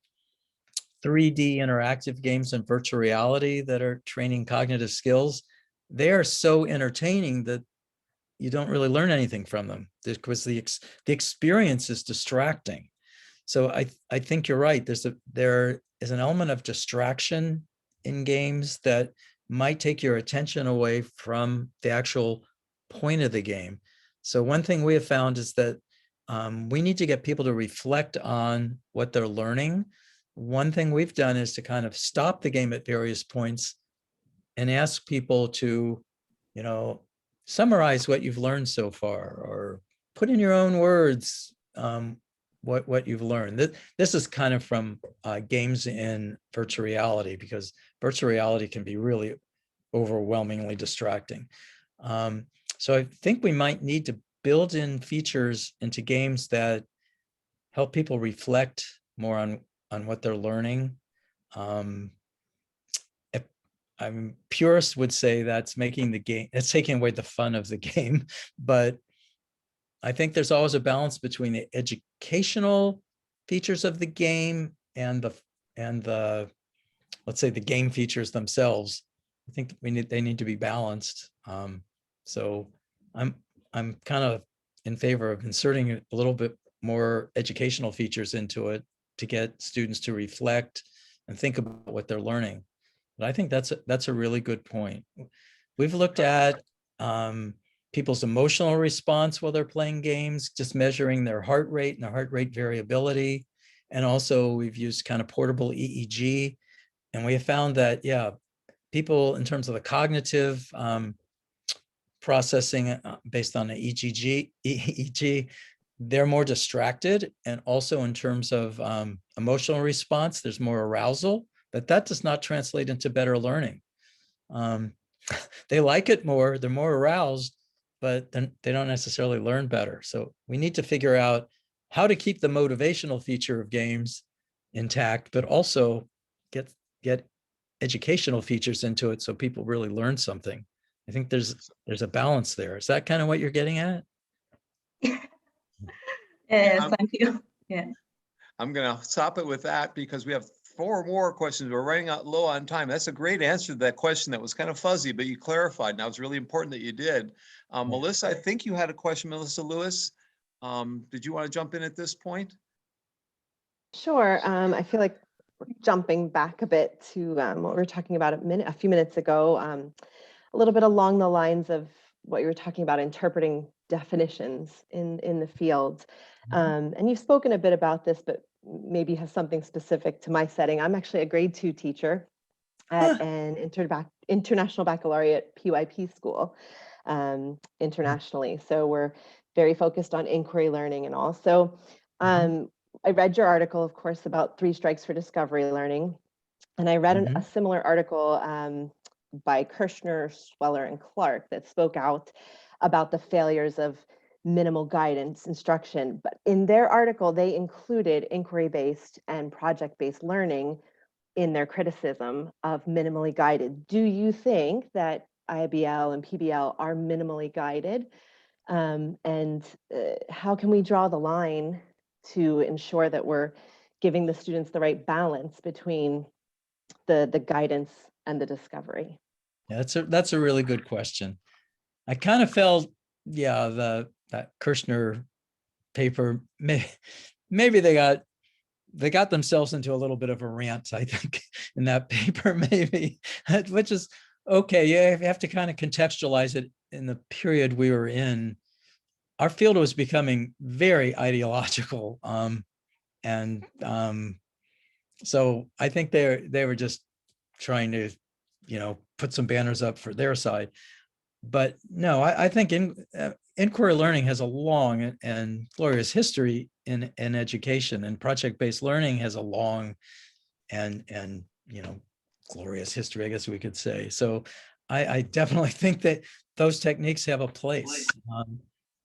interactive games and virtual reality that are training cognitive skills. They are so entertaining that you don't really learn anything from them because the experience is distracting. So I think you're right. There is an element of distraction in games that might take your attention away from the actual point of the game. So one thing we have found is that we need to get people to reflect on what they're learning. One thing we've done is to kind of stop the game at various points and ask people to, summarize what you've learned so far, or put in your own words what you've learned. This is kind of from games in virtual reality, because virtual reality can be really overwhelmingly distracting. So I think we might need to build in features into games that help people reflect more on what they're learning. Purists would say that's making the game, it's taking away the fun of the game, but I think there's always a balance between the educational features of the game and the let's say the game features themselves. I think they need to be balanced. So I'm kind of in favor of inserting a little bit more educational features into it to get students to reflect and think about what they're learning. But I think that's a really good point. We've looked at people's emotional response while they're playing games, just measuring their heart rate and their heart rate variability. And also we've used kind of portable EEG. And we have found that, yeah, people in terms of the cognitive processing based on the EEG, they're more distracted. And also in terms of emotional response, there's more arousal, but that does not translate into better learning. They like it more, they're more aroused, but then they don't necessarily learn better. So we need to figure out how to keep the motivational feature of games intact, but also get educational features into it so people really learn something. I think there's a balance there. Is that kind of what you're getting at? Yes, thank you. Yeah. I'm going to stop it with that because we have 4 more questions. We're running out low on time. That's a great answer to that question that was kind of fuzzy, but you clarified. Now it's really important that you did. Melissa, I think you had a question, Melissa Lewis. Did you want to jump in at this point? Sure. I feel like we're jumping back a bit to what we were talking about a few minutes ago, a little bit along the lines of what you were talking about, interpreting definitions in the field. And you've spoken a bit about this, but maybe has something specific to my setting. I'm actually a grade 2 teacher at an international baccalaureate PYP school internationally. So we're very focused on inquiry learning and all. So I read your article, of course, about 3 strikes for discovery learning. And I read a similar article by Kirshner, Sweller, and Clark that spoke out about the failures of minimal guidance instruction. But in their article, they included inquiry-based and project-based learning in their criticism of minimally guided. Do you think that IBL and PBL are minimally guided? And how can we draw the line to ensure that we're giving the students the right balance between the guidance and the discovery? Yeah, that's a really good question. I kind of felt, yeah, that Kirshner paper, maybe they got themselves into a little bit of a rant, I think, in that paper, maybe, which is okay. Yeah, you have to kind of contextualize it in the period we were in. Our field was becoming very ideological, and so I think they were just trying to, put some banners up for their side. But no, I think inquiry learning has a long and glorious history in education, and project-based learning has a long and glorious history, I guess we could say. So I definitely think that those techniques have a place,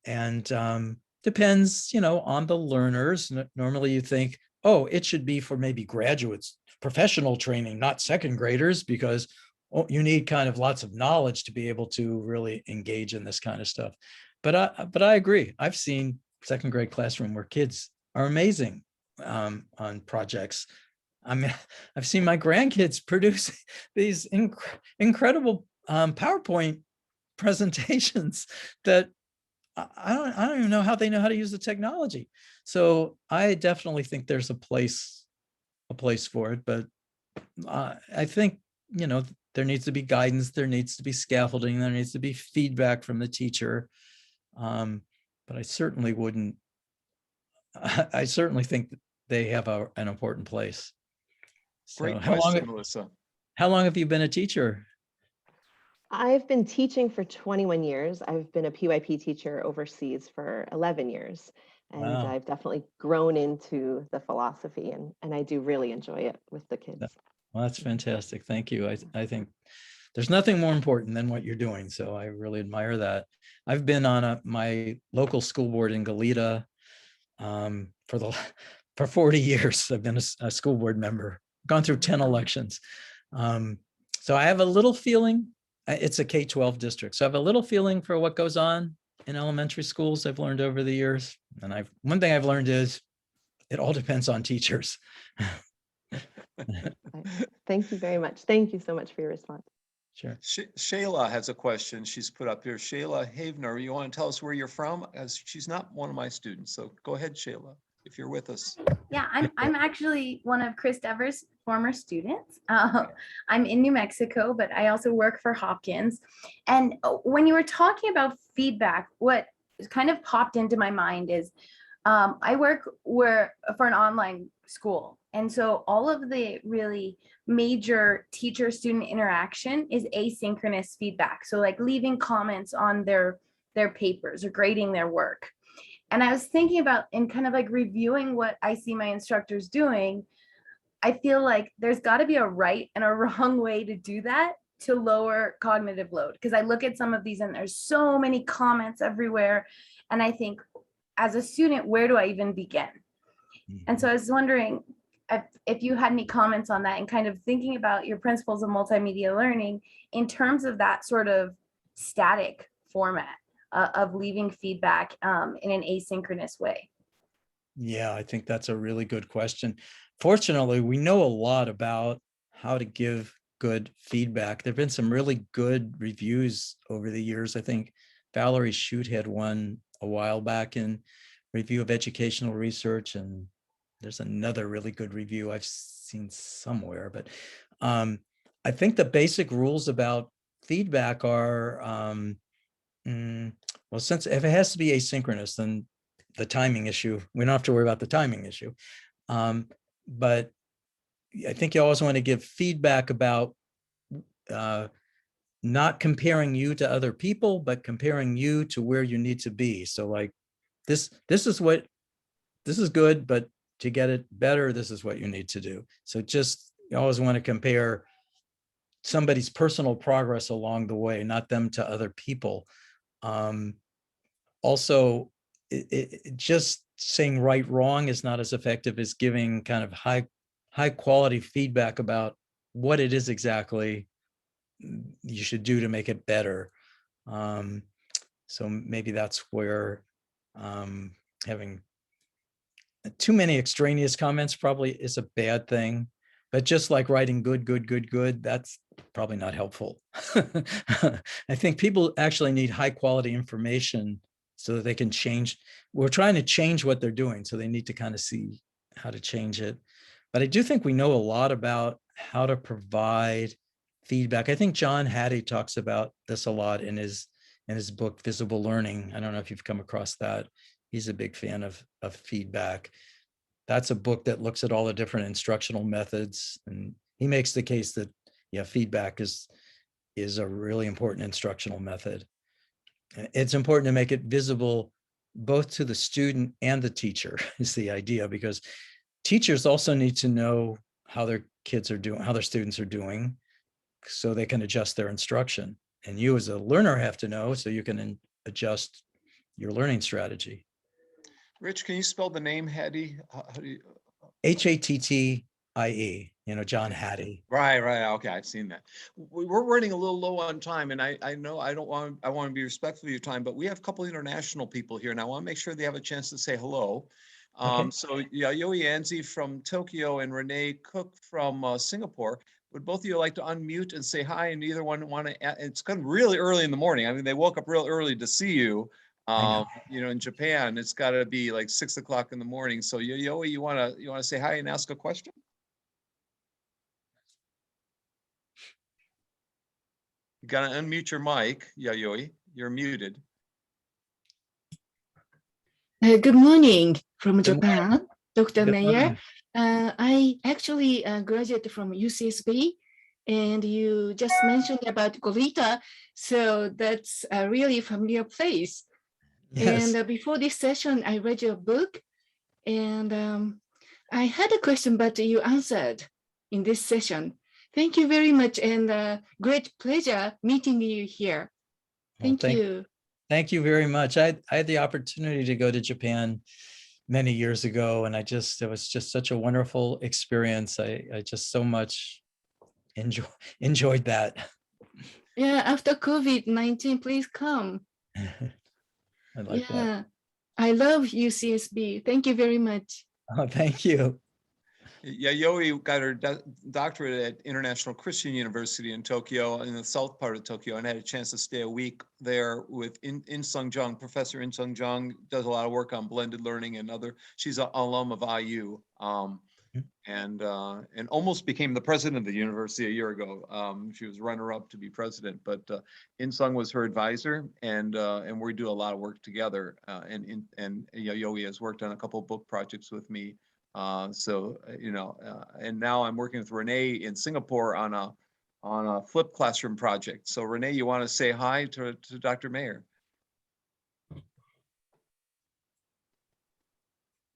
and depends, on the learners. Normally you think, oh, it should be for maybe graduates, professional training, not second graders, because you need kind of lots of knowledge to be able to really engage in this kind of stuff. But I agree. I've seen second grade classroom where kids are amazing on projects. I mean, I've seen my grandkids produce these incredible PowerPoint presentations that I don't even know how they know how to use the technology. So I definitely think there's a place for it. But I think, there needs to be guidance, there needs to be scaffolding, there needs to be feedback from the teacher. But I certainly wouldn't, I certainly think that they have an important place. So Great question, Melissa. How long have you been a teacher? I've been teaching for 21 years. I've been a PYP teacher overseas for 11 years. And Wow. I've definitely grown into the philosophy, and I do really enjoy it with the kids. Well, that's fantastic. Thank you. I think there's nothing more important than what you're doing. So I really admire that. I've been on my local school board in Goleta for 40 years. I've been a school board member, gone through 10 elections. So I have a little feeling. It's a K-12 district. So I have a little feeling for what goes on in elementary schools. I've learned over the years. And one thing I've learned is it all depends on teachers. Thank you very much. Thank you so much for your response. Sure. Shayla has a question she's put up here. Shayla Havener, you want to tell us where you're from? As she's not one of my students. So go ahead, Shayla. if you're with us. Yeah, I'm actually one of Chris Devers' former students. I'm in New Mexico, but I also work for Hopkins. And when you were talking about feedback, what kind of popped into my mind is I work for an online school. And so all of the really major teacher-student interaction is asynchronous feedback. So like leaving comments on their papers or grading their work. And I was thinking about and kind of like reviewing what I see my instructors doing. I feel like there's got to be a right and a wrong way to do that to lower cognitive load. Because I look at some of these and there's so many comments everywhere. And I think, as a student, where do I even begin? And so I was wondering if you had any comments on that and kind of thinking about your principles of multimedia learning in terms of that sort of static format of leaving feedback in an asynchronous way. Yeah, I think that's a really good question. Fortunately, we know a lot about how to give good feedback. There've been some really good reviews over the years. I think Valerie Shute had one a while back in Review of Educational Research, and there's another really good review I've seen somewhere. But I think the basic rules about feedback are, well, since if it has to be asynchronous, then the timing issue, we don't have to worry about the timing issue. But I think you always want to give feedback about not comparing you to other people, but comparing you to where you need to be. So like this is good, but to get it better, this is what you need to do. So just, you always want to compare somebody's personal progress along the way, not them to other people. Also, just saying right, wrong is not as effective as giving kind of high quality feedback about what it is exactly you should do to make it better. So maybe that's where having too many extraneous comments probably is a bad thing. But just like writing good, that's probably not helpful. I think people actually need high quality information so that they can change. We're trying to change what they're doing, so they need to kind of see how to change it. But I do think we know a lot about how to provide feedback. I think John Hattie talks about this a lot in his book, Visible Learning. I don't know if you've come across that. He's a big fan of feedback. That's a book that looks at all the different instructional methods. And he makes the case that, yeah, feedback is a really important instructional method. It's important to make it visible both to the student and the teacher is the idea, because teachers also need to know how their kids are doing, how their students are doing, so they can adjust their instruction. And you as a learner have to know so you can adjust your learning strategy. Rich, can you spell the name Hattie? How do you? Hattie, John Hattie. Right. Okay, I've seen that. We're running a little low on time, and I know I want to be respectful of your time, but we have a couple of international people here, and I want to make sure they have a chance to say hello. Okay. So Yayoi Anzi from Tokyo and Renee Cook from Singapore. Would both of you like to unmute and say hi? And either one want to? It's kind of really early in the morning. I mean, they woke up real early to see you. In Japan, it's got to be like 6 o'clock in the morning. So Yayoi, you want to say hi and ask a question? You got to unmute your mic, Yayoi. You're muted. Good morning from Good Japan, Dr. Good Mayer. morning. I actually graduated from UCSB, and you just mentioned about Goleta, so that's a really familiar place. Yes. And before this session, I read your book, and I had a question, but you answered in this session. Thank you very much, and great pleasure meeting you here. Thank you. Thank you very much. I had the opportunity to go to Japan many years ago, and it was just such a wonderful experience. I just so much enjoyed that. Yeah, after COVID-19, please come. I like that. I love UCSB. Thank you very much. Oh, thank you. Yayoi got her doctorate at International Christian University in Tokyo, in the south part of Tokyo, and had a chance to stay a week there with In Sung Jung. Professor In Sung Jung does a lot of work on blended learning and other. She's an alum of IU, and almost became the president of the university a year ago. She was runner-up to be president, but In Sung was her advisor, and we do a lot of work together. And Yayoi has worked on a couple of book projects with me. And now I'm working with Renee in Singapore on a flipped classroom project. So Renee, you want to say hi to Dr. Mayer?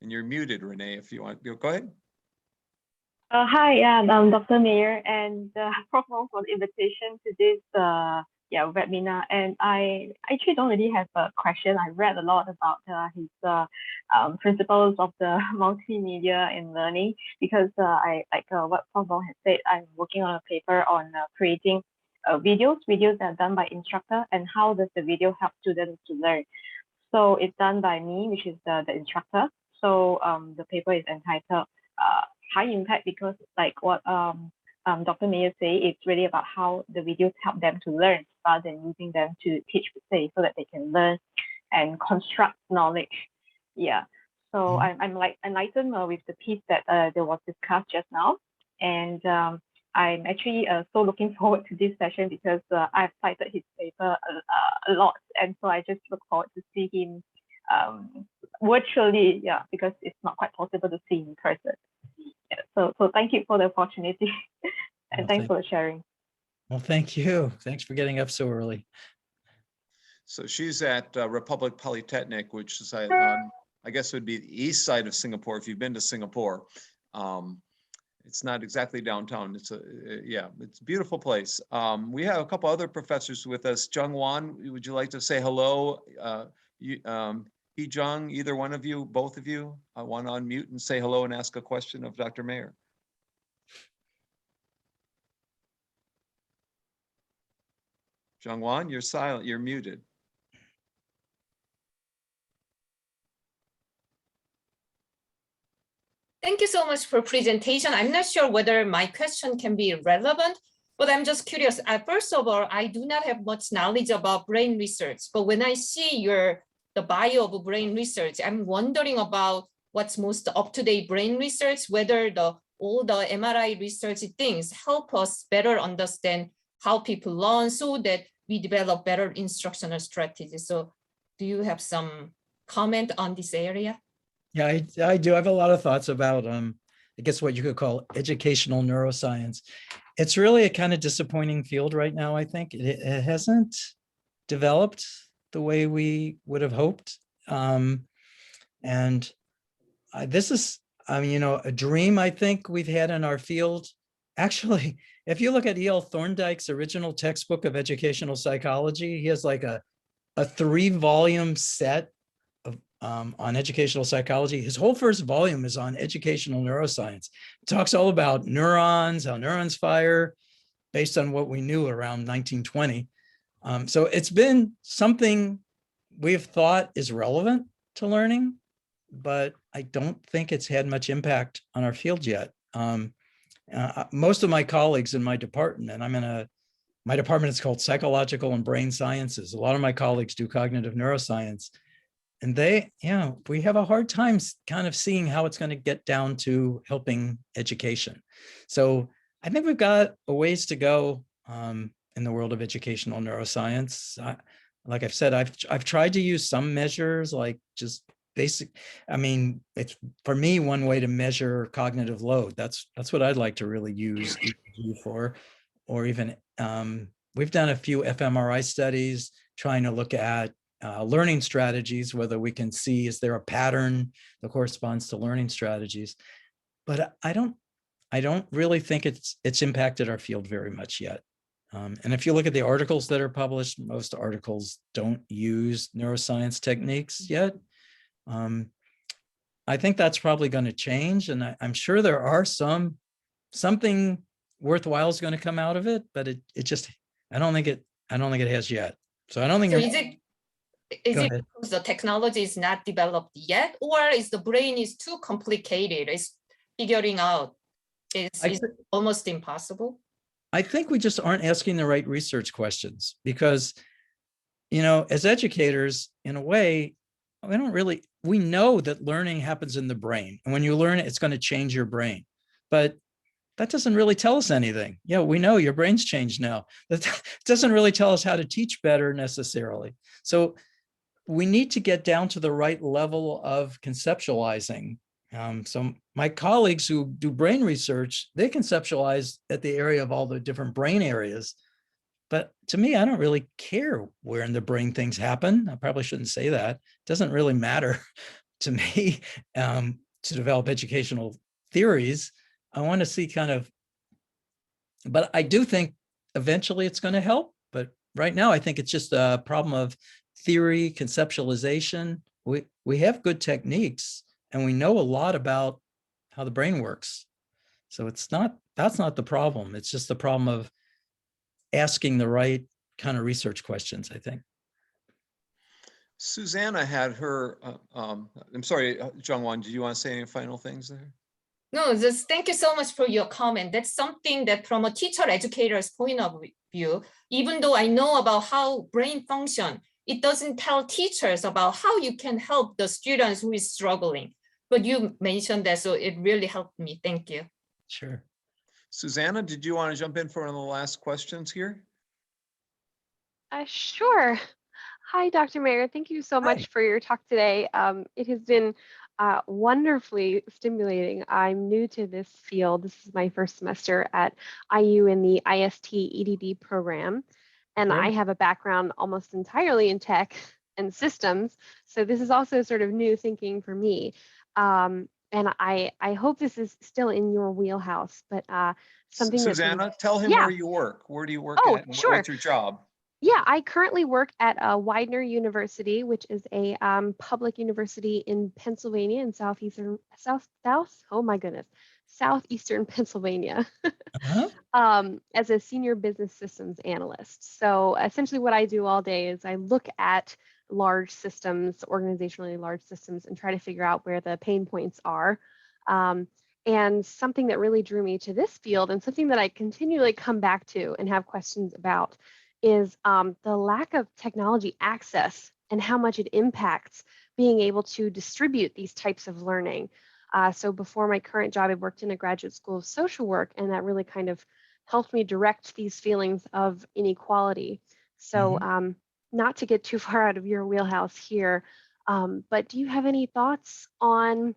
And you're muted, Renee, if you want. Go ahead. Hi, I'm Dr. Mayer, and Prof. Wong for the invitation to this webinar. And I actually don't really have a question. I read a lot about his principles of the multimedia in learning, because I like what Prof. Wong has said, I'm working on a paper on creating videos that are done by instructor, and how does the video help students to learn. So it's done by me, which is the instructor. So the paper is entitled High Impact, because like what Dr. Mayer say, it's really about how the videos help them to learn rather than using them to teach, say, so that they can learn and construct knowledge. Yeah. So I'm like enlightened with the piece that there was discussed just now, and I'm actually so looking forward to this session, because I've cited his paper a lot, and so I just look forward to see him virtually, because it's not quite possible to see in person. So thank you for the opportunity, and thanks for the sharing. Well, thank you. Thanks for getting up so early. So she's at Republic Polytechnic, which is I guess would be the east side of Singapore if you've been to Singapore. It's not exactly downtown. It's it's a beautiful place. We have a couple other professors with us. Jung Wan, would you like to say hello? Hee Jung, either one of you, both of you, I want to unmute and say hello and ask a question of Dr. Mayer. Jung Wan, you're silent, you're muted. Thank you so much for presentation. I'm not sure whether my question can be relevant, but I'm just curious. First of all, I do not have much knowledge about brain research, but when I see the bio of brain research, I'm wondering about what's most up-to-date brain research, whether all the MRI research things help us better understand how people learn so that we develop better instructional strategies. So do you have some comment on this area? Yeah, I do. I have a lot of thoughts about, I guess what you could call educational neuroscience. It's really a kind of disappointing field right now, I think. It hasn't developed the way we would have hoped. This is, a dream I think we've had in our field. Actually, if you look at E.L. Thorndike's original textbook of educational psychology, he has like a 3-volume set of, on educational psychology. His whole first volume is on educational neuroscience. It talks all about neurons, how neurons fire, based on what we knew around 1920. So it's been something we've thought is relevant to learning, but I don't think it's had much impact on our field yet. Most of my colleagues in my department, my department is called Psychological and Brain Sciences. A lot of my colleagues do cognitive neuroscience, and we have a hard time kind of seeing how it's going to get down to helping education. So I think we've got a ways to go in the world of educational neuroscience. Like I've said, I've tried to use some measures, like just basic. It's for me one way to measure cognitive load. That's what I'd like to really use EEG for, or even we've done a few fMRI studies trying to look at learning strategies, whether we can see is there a pattern that corresponds to learning strategies. But I don't really think it's impacted our field very much yet. And if you look at the articles that are published, most articles don't use neuroscience techniques yet. I think that's probably going to change, and I'm sure there are something worthwhile is going to come out of it, but it just I don't think it has yet. So I don't think. So is it because the technology is not developed yet, or is the brain is too complicated? figuring out is I almost impossible? I think we just aren't asking the right research questions because, as educators, in a way, we know that learning happens in the brain. And when you learn it, it's going to change your brain. But that doesn't really tell us anything. Yeah, we know your brain's changed now. That doesn't really tell us how to teach better necessarily. So we need to get down to the right level of conceptualizing. So my colleagues who do brain research, they conceptualize at the area of all the different brain areas. But to me, I don't really care where in the brain things happen. I probably shouldn't say that. It doesn't really matter to me to develop educational theories. I want to see but I do think eventually it's going to help. But right now, I think it's just a problem of theory, conceptualization. We have good techniques and we know a lot about how the brain works. So that's not the problem. It's just the problem of asking the right kind of research questions, I think. Susanna had her, I'm sorry, Jungwon, do you want to say any final things there? No, just thank you so much for your comment. That's something that from a teacher educator's point of view, even though I know about how brain function, it doesn't tell teachers about how you can help the students who is struggling. But you mentioned that, so it really helped me. Thank you. Sure. Susanna, did you want to jump in for one of the last questions here? Sure. Hi, Dr. Mayer. Thank you so much for your talk today. It has been wonderfully stimulating. I'm new to this field. This is my first semester at IU in the IST EDD program. And I have a background almost entirely in tech and systems. So this is also sort of new thinking for me. And I hope this is still in your wheelhouse, but something Susanna, tell him where you work. Where do you work at? And sure. What's your job? Yeah, I currently work at Widener University, which is a public university in Pennsylvania, in southeastern Pennsylvania, as a senior business systems analyst. So essentially, what I do all day is I look at large systems, organizationally large systems, and try to figure out where the pain points are. And something that really drew me to this field, and something that I continually come back to and have questions about, is the lack of technology access and how much it impacts being able to distribute these types of learning. So before my current job, I worked in a graduate school of social work, and that really kind of helped me direct these feelings of inequality. So not to get too far out of your wheelhouse here, but do you have any thoughts on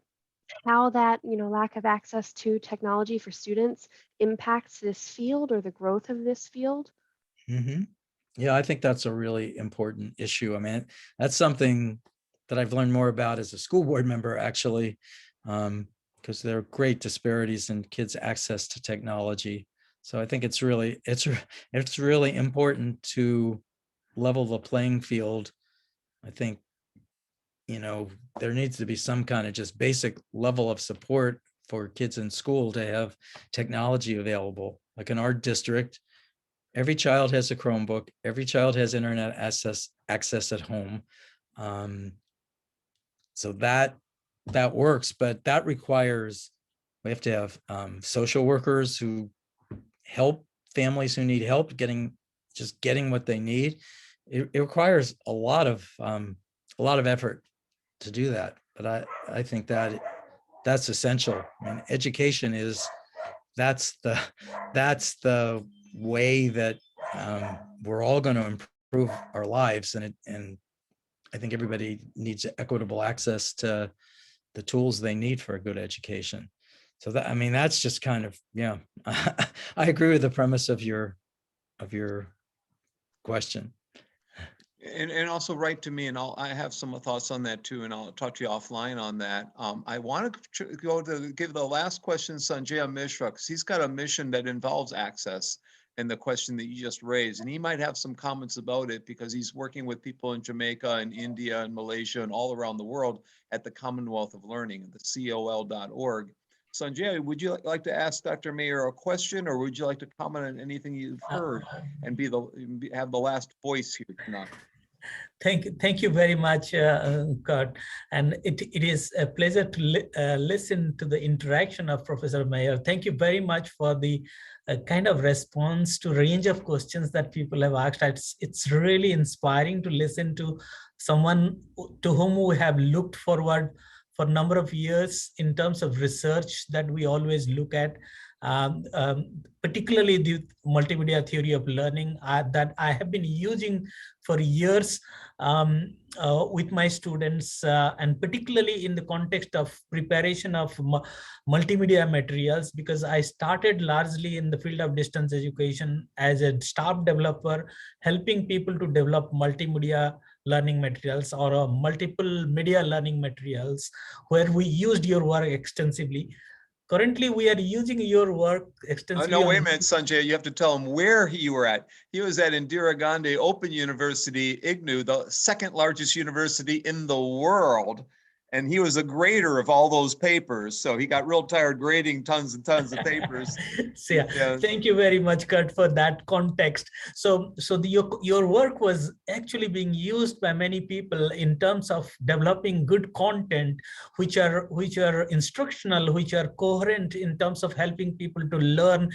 how that lack of access to technology for students impacts this field or the growth of this field? Yeah, I think that's a really important issue. I mean, that's something that I've learned more about as a school board member, actually, because there are great disparities in kids' access to technology. So I think it's really important to level the playing field. I think, there needs to be some kind of just basic level of support for kids in school to have technology available. Like in our district, every child has a Chromebook. Every child has internet access at home. So that works, but that requires, we have to have social workers who help families who need help getting what they need. It requires a lot of effort to do that. But I think that's essential. I mean, education that's the way that we're all going to improve our lives, and I think everybody needs equitable access to the tools they need for a good education. So that's just kind of, I agree with the premise of your question. And also write to me, and I have some thoughts on that too, and I'll talk to you offline on that. I want to give the last question to Sanjay Mishra, because he's got a mission that involves access and the question that you just raised, and he might have some comments about it because he's working with people in Jamaica and India and Malaysia and all around the world at the Commonwealth of Learning, the COL.org. Sanjay, would you like to ask Dr. Mayer a question, or would you like to comment on anything you've heard and have the last voice here tonight? Thank you very much, Kurt. And it is a pleasure to listen to the interaction of Professor Mayer. Thank you very much for the kind of response to range of questions that people have asked. It's really inspiring to listen to someone to whom we have looked forward for a number of years in terms of research that we always look at. Particularly the multimedia theory of learning that I have been using for years with my students, and particularly in the context of preparation of multimedia materials, because I started largely in the field of distance education as a staff developer, helping people to develop multimedia learning materials or multiple media learning materials, where we used your work extensively. Currently, we are using your work extensively. No, wait a minute, Sanjay. You have to tell him where you were at. He was at Indira Gandhi Open University, IGNU, the second largest university in the world. And he was a grader of all those papers. So he got real tired grading tons and tons of papers. So, yeah. Thank you very much, Kurt, for that context. So your work was actually being used by many people in terms of developing good content, which are instructional, which are coherent in terms of helping people to learn,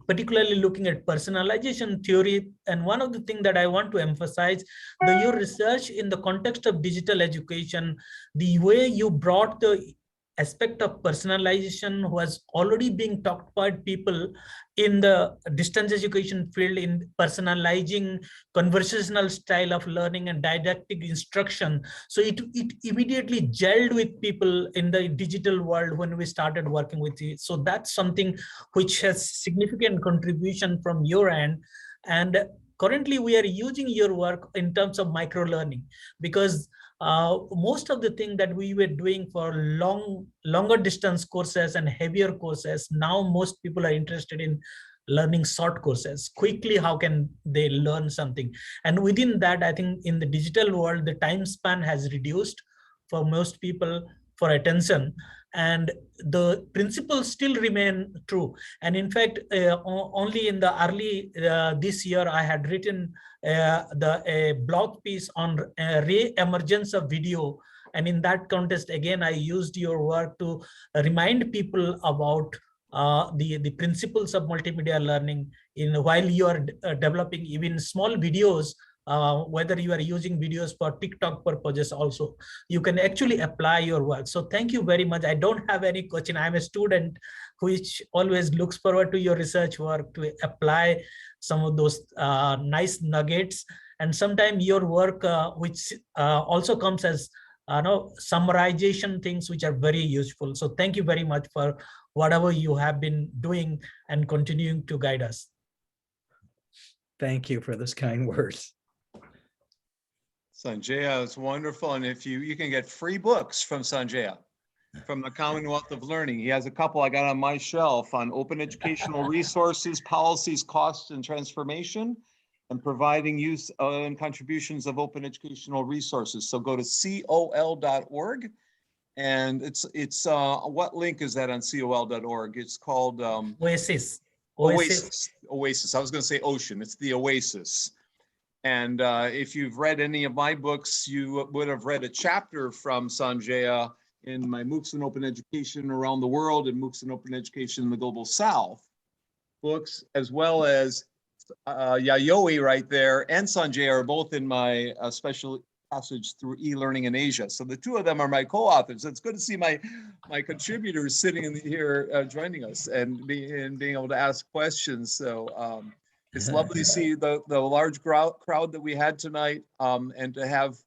particularly looking at personalization theory. And one of the things that I want to emphasize, your research in the context of digital education, the way you brought the aspect of personalization was already being talked by people in the distance education field in personalizing conversational style of learning and didactic instruction. So it immediately gelled with people in the digital world when we started working with it. So that's something which has significant contribution from your end. And currently we are using your work in terms of micro learning, because most of the thing that we were doing for longer distance courses and heavier courses, now most people are interested in learning short courses. Quickly, how can they learn something? And within that, I think in the digital world, the time span has reduced for most people for attention, and the principles still remain true. And in fact, only in the early this year, I had written a blog piece on re-emergence of video. And in that context, again, I used your work to remind people about the principles of multimedia learning while you are developing even small videos. Whether you are using videos for TikTok purposes also, you can actually apply your work. So thank you very much. I don't have any question. I'm a student which always looks forward to your research work to apply some of those nice nuggets. And sometimes your work, which also comes as summarization things, which are very useful. So thank you very much for whatever you have been doing and continuing to guide us. Thank you for those kind words. Sanjaya is wonderful. And if you can get free books from Sanjaya, from the Commonwealth of Learning. He has a couple I got on my shelf on open educational resources, policies, costs, and transformation, and providing use and contributions of open educational resources. So go to col.org. And it's what link is that on col.org? It's called Oasis. Oasis. I was going to say ocean. It's the Oasis. And if you've read any of my books, you would have read a chapter from Sanjaya in my MOOCs and Open Education Around the World and MOOCs and Open Education in the Global South books, as well as Yayoi right there and Sanjaya are both in my special passage through e-learning in Asia. So the two of them are my co-authors. It's good to see my contributors sitting in here joining us and being able to ask questions. So it's lovely to see the large crowd that we had tonight, and to have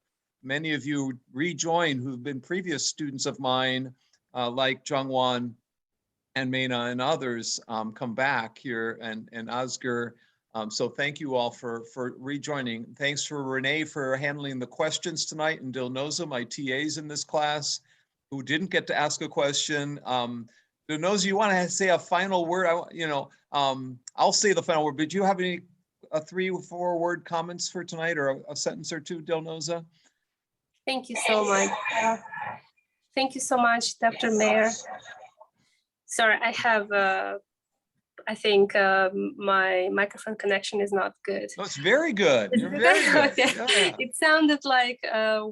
many of you rejoin who've been previous students of mine, like Jungwon and Mena and others, come back here, and Oscar. So thank you all for rejoining. Thanks for Renee for handling the questions tonight, and Dilnoza, my TAs in this class, who didn't get to ask a question. Dilnoza, you want to say a final word? I'll say the final word, but do you have any 3 or 4 word comments for tonight, or a sentence or two, Dilnoza? Thank you so much. Thank you so much, Dr. Mayer. Sorry, I have I think my microphone connection is not good. Oh, it's very good. Is You're it very okay? good. Okay. Yeah. It sounded like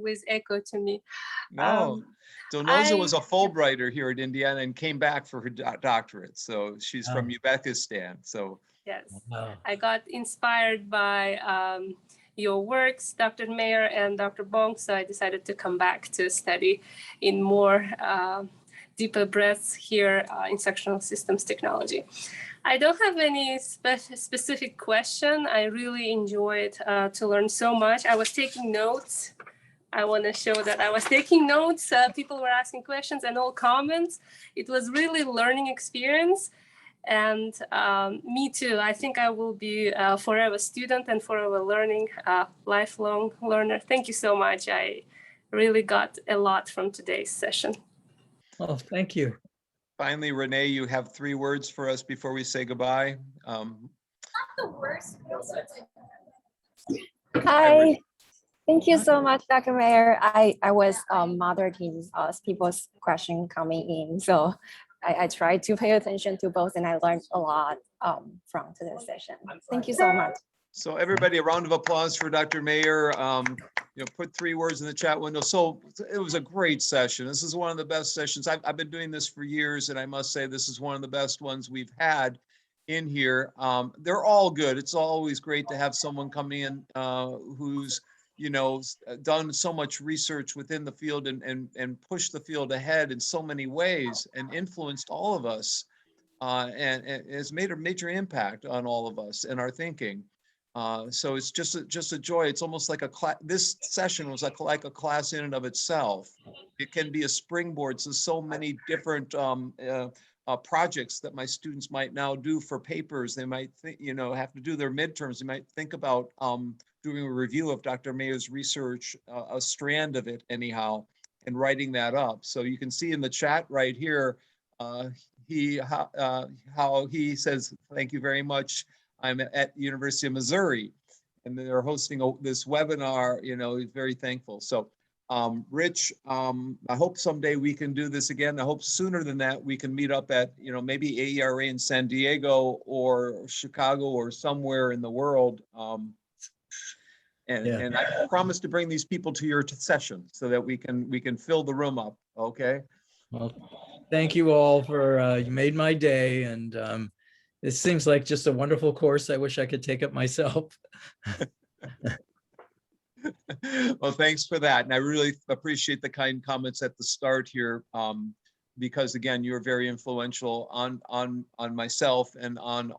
with echo to me. No. Donoza was a I- Fulbrighter here at Indiana and came back for her doctorate. So she's from Uzbekistan. So Yes, Wow. I got inspired by your works, Dr. Mayer and Dr. Bonk, so I decided to come back to study in more deeper breadths here in sectional systems technology. I don't have any specific question. I really enjoyed to learn so much. I was taking notes. I want to show that I was taking notes. People were asking questions and all comments. It was really learning experience. And me too. I think I will be a forever student and forever learning, lifelong learner. Thank you so much. I really got a lot from today's session. Oh, thank you. finally, Renee, you have 3 words for us before we say goodbye. Hi. Thank you so much, Dr. Mayer. I was monitoring people's question coming in. So I tried to pay attention to both and I learned a lot from today's session. Thank you so much. So everybody, a round of applause for Dr. Mayer. Put 3 words in the chat window. So it was a great session. This is one of the best sessions. I've been doing this for years, and I must say this is one of the best ones we've had in here. They're all good. It's always great to have someone come in who's done so much research within the field and pushed the field ahead in so many ways and influenced all of us and has made a major impact on all of us and our thinking. So it's just a joy. It's almost like this session was like a class in and of itself. It can be a springboard to so many different projects that my students might now do for papers. They might have to do their midterms. They might think about doing a review of Dr. Mayer's research, a strand of it anyhow, and writing that up. So you can see in the chat right here, how he says, thank you very much. I'm at University of Missouri and they're hosting this webinar, he's very thankful. So Rich, I hope someday we can do this again. I hope sooner than that we can meet up at, maybe AERA in San Diego or Chicago or somewhere in the world. And I promise to bring these people to your session so that we can fill the room up. Okay. Well, thank you all for, you made my day. And it seems like just a wonderful course. I wish I could take it myself. Well, thanks for that. And I really appreciate the kind comments at the start here, because again, you're very influential on myself and on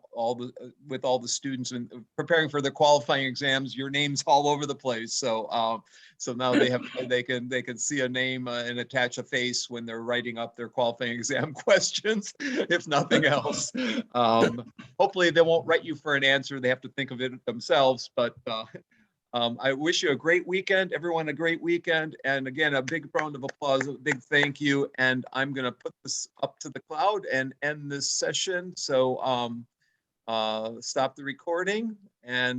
with all the students and preparing for the qualifying exams. Your name's all over the place. So so now they can see a name and attach a face when they're writing up their qualifying exam questions, if nothing else. Hopefully they won't write you for an answer. They have to think of it themselves, but I wish you a great weekend, everyone a great weekend. And again, a big round of applause, a big thank you. And I'm going to put this up to the cloud and end this session. So stop the recording and